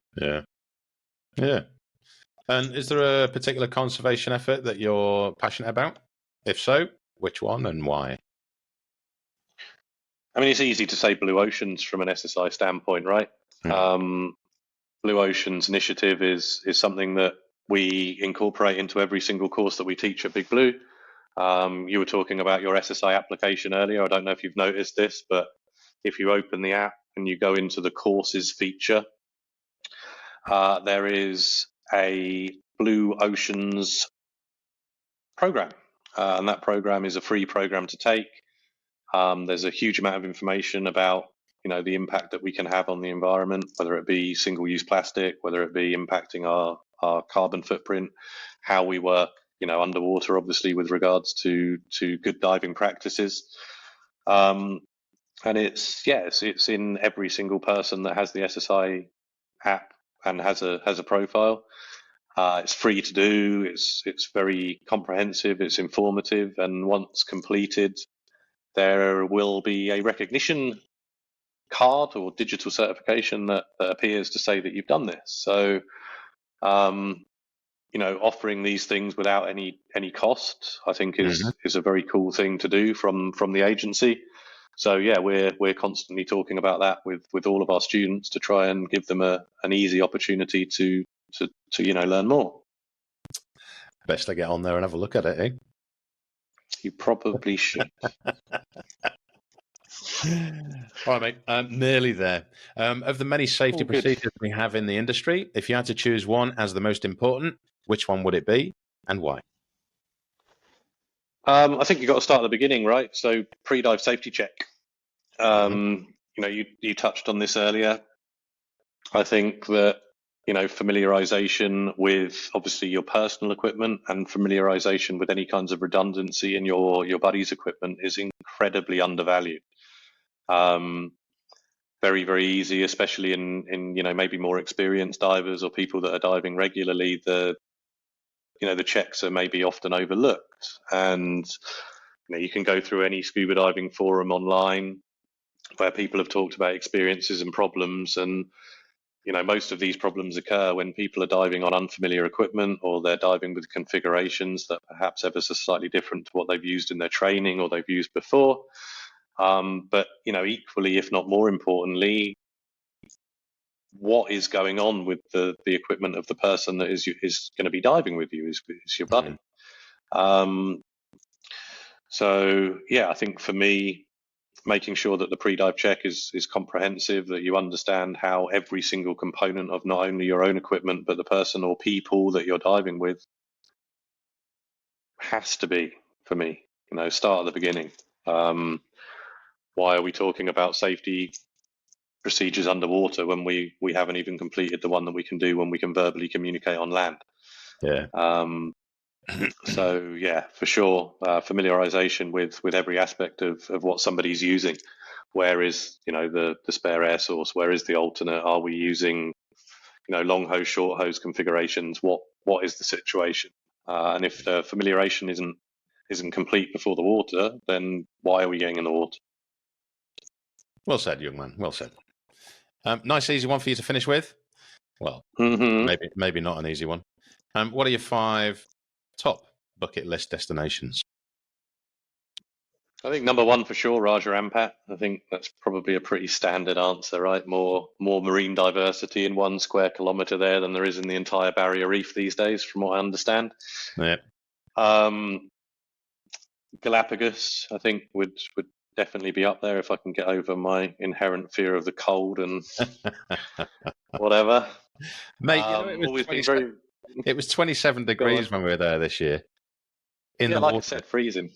And is there a particular conservation effort that you're passionate about? If so, which one and why? I mean, it's easy to say blue oceans from an SSI standpoint, right? Blue Oceans initiative is something that we incorporate into every single course that we teach at Big Blue. You were talking about your SSI application earlier. I don't know if you've noticed this, but if you open the app and you go into the courses feature, there is a Blue Oceans program, and that program is a free program to take. There's a huge amount of information about the impact that we can have on the environment, whether it be single-use plastic, whether it be impacting our carbon footprint, how we work underwater, obviously, with regards to good diving practices. And it's in every single person that has the SSI app and has a profile. It's free to do. It's very comprehensive. It's informative, and once completed, there will be a recognition card or digital certification that appears to say that you've done this. So, offering these things without any cost, I think is a very cool thing to do from the agency. So yeah, we're constantly talking about that with all of our students to try and give them an easy opportunity to learn more. Best I get on there and have a look at it, eh? You probably should. All right, mate. Nearly there. Of the many safety procedures we have in the industry, if you had to choose one as the most important, which one would it be and why? I think you've got to start at the beginning, right? So pre-dive safety check. You touched on this earlier. I think that familiarization with obviously your personal equipment and familiarization with any kinds of redundancy in your buddy's equipment is incredibly undervalued. Very, very easy, especially in maybe more experienced divers or people that are diving regularly. The checks are maybe often overlooked, and you can go through any scuba diving forum online where people have talked about experiences and problems, and most of these problems occur when people are diving on unfamiliar equipment, or they're diving with configurations that perhaps ever so slightly different to what they've used in their training or they've used before. But equally, if not more importantly, what is going on with the equipment of the person that is going to be diving with you is your buddy. So yeah, I think for me, making sure that the pre-dive check is comprehensive, that you understand how every single component of not only your own equipment but the person or people that you're diving with has to be, for me, start at the beginning. Why are we talking about safety procedures underwater when we haven't even completed the one that we can do when we can verbally communicate on land. Yeah. So yeah, for sure, familiarization with every aspect of what somebody's using. Where is, the spare air source? Where is the alternate? Are we using, long hose, short hose configurations? What is the situation? And if the familiarization isn't complete before the water, then why are we getting in the water? Well said, young man. Well said. Nice, easy one for you to finish with. Well, maybe not an easy one. What are your 5 top bucket list destinations? I think number 1 for sure, Raja Ampat. I think that's probably a pretty standard answer, right? More marine diversity in 1 square kilometre there than there is in the entire Barrier Reef these days, from what I understand. Yeah. Galapagos, I think, would definitely be up there if I can get over my inherent fear of the cold and whatever. Mate, it was 27 degrees when we were there this year. In the like water. I said, freezing.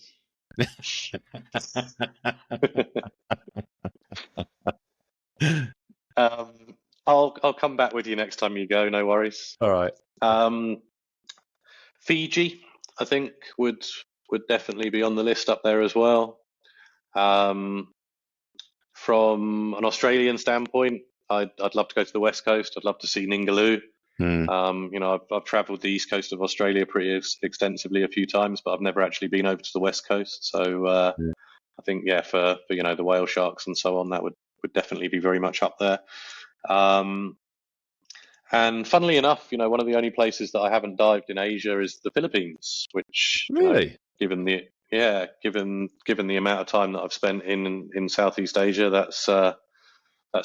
I'll come back with you next time you go. No worries. All right. Fiji, I think, would definitely be on the list up there as well. From an Australian standpoint, I'd love to go to the West Coast. I'd love to see Ningaloo. I've travelled the east coast of Australia pretty extensively a few times, but I've never actually been over to the West Coast. So I think, for the whale sharks and so on, that would definitely be very much up there. And funnily enough, one of the only places that I haven't dived in Asia is the Philippines, which really, given the amount of time that I've spent in Southeast Asia, that's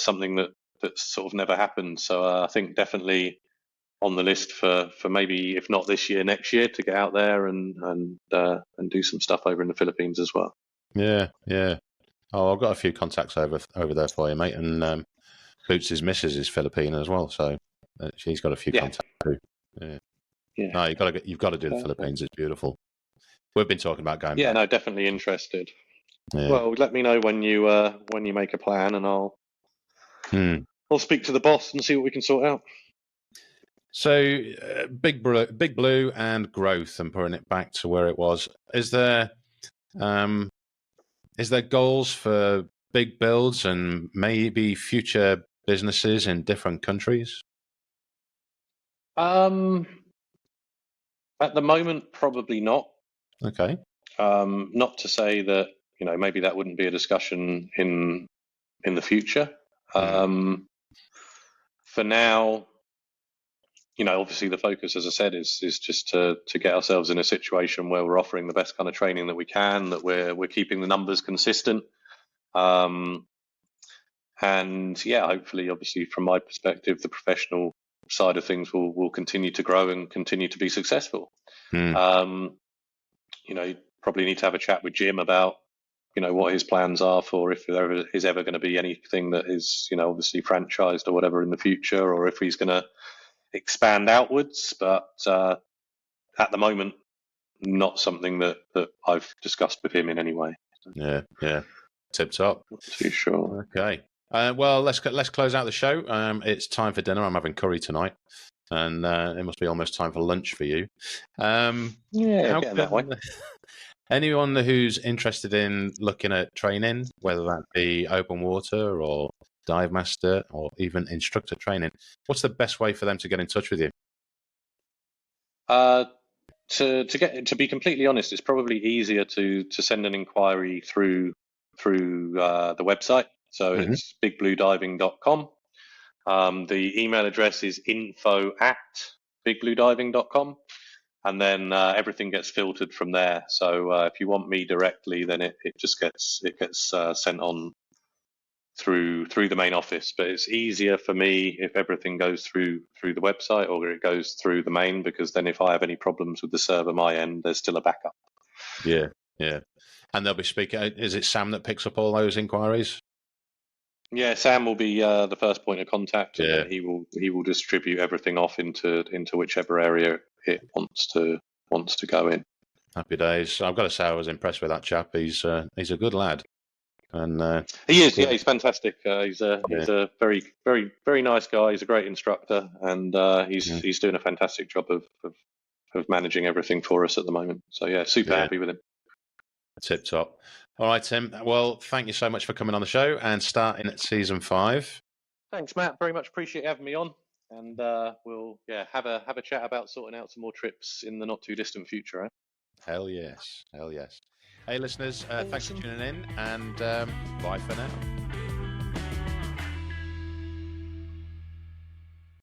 something that's sort of never happened. So I think definitely on the list for maybe, if not this year, next year, to get out there and do some stuff over in the Philippines as well. Yeah. Oh, I've got a few contacts over there for you, mate. And Boots' missus is Filipino as well, so she's got a few contacts too. Yeah. No, you've got to do the Philippines. It's beautiful. We've been talking about going. Yeah, back. No, definitely interested. Yeah. Well, let me know when you make a plan, and I'll speak to the boss and see what we can sort out. So, Big Blue and growth, and putting it back to where it was. Is there goals for big builds and maybe future businesses in different countries? At the moment, probably not. Okay. Not to say that maybe that wouldn't be a discussion in the future. For now, obviously the focus, as I said, is just to get ourselves in a situation where we're offering the best kind of training that we can, that we're keeping the numbers consistent, and hopefully, obviously, from my perspective, the professional side of things will continue to grow and continue to be successful. You probably need to have a chat with Jim about what his plans are for if there is ever going to be anything that is obviously franchised or whatever in the future, or if he's going to expand outwards. But at the moment, not something that I've discussed with him in any way. Yeah, tip top. Not too sure. Okay. Well, let's close out the show. It's time for dinner. I'm having curry tonight, and it must be almost time for lunch for you. Getting that way. Anyone who's interested in looking at training, whether that be open water or dive master or even instructor training, what's the best way for them to get in touch with you? To be completely honest, it's probably easier to send an inquiry through the website. So it's bigbluediving.com. The email address is info@bigbluediving.com. And then everything gets filtered from there. So if you want me directly, then it just gets sent on through the main office. But it's easier for me if everything goes through the website or it goes through the main, because then if I have any problems with the server my end, there's still a backup. Yeah. And they'll be speaking. Is it Sam that picks up all those inquiries? Yeah, Sam will be the first point of contact, and then he will distribute everything off into whichever area it wants to go in. Happy days. I've got to say, I was impressed with that chap. He's a good lad. And He is, good. yeah, he's fantastic. He's a very, very, very nice guy. He's a great instructor, and he's doing a fantastic job of managing everything for us at the moment. So yeah, super happy with him. Tip top. All right, Tim. Well, thank you so much for coming on the show and starting at season 5. Thanks, Matt. Very much appreciate having me on, and we'll have a chat about sorting out some more trips in the not too distant future. Eh? Hell yes. Hey, listeners, thanks for tuning in, and bye for now.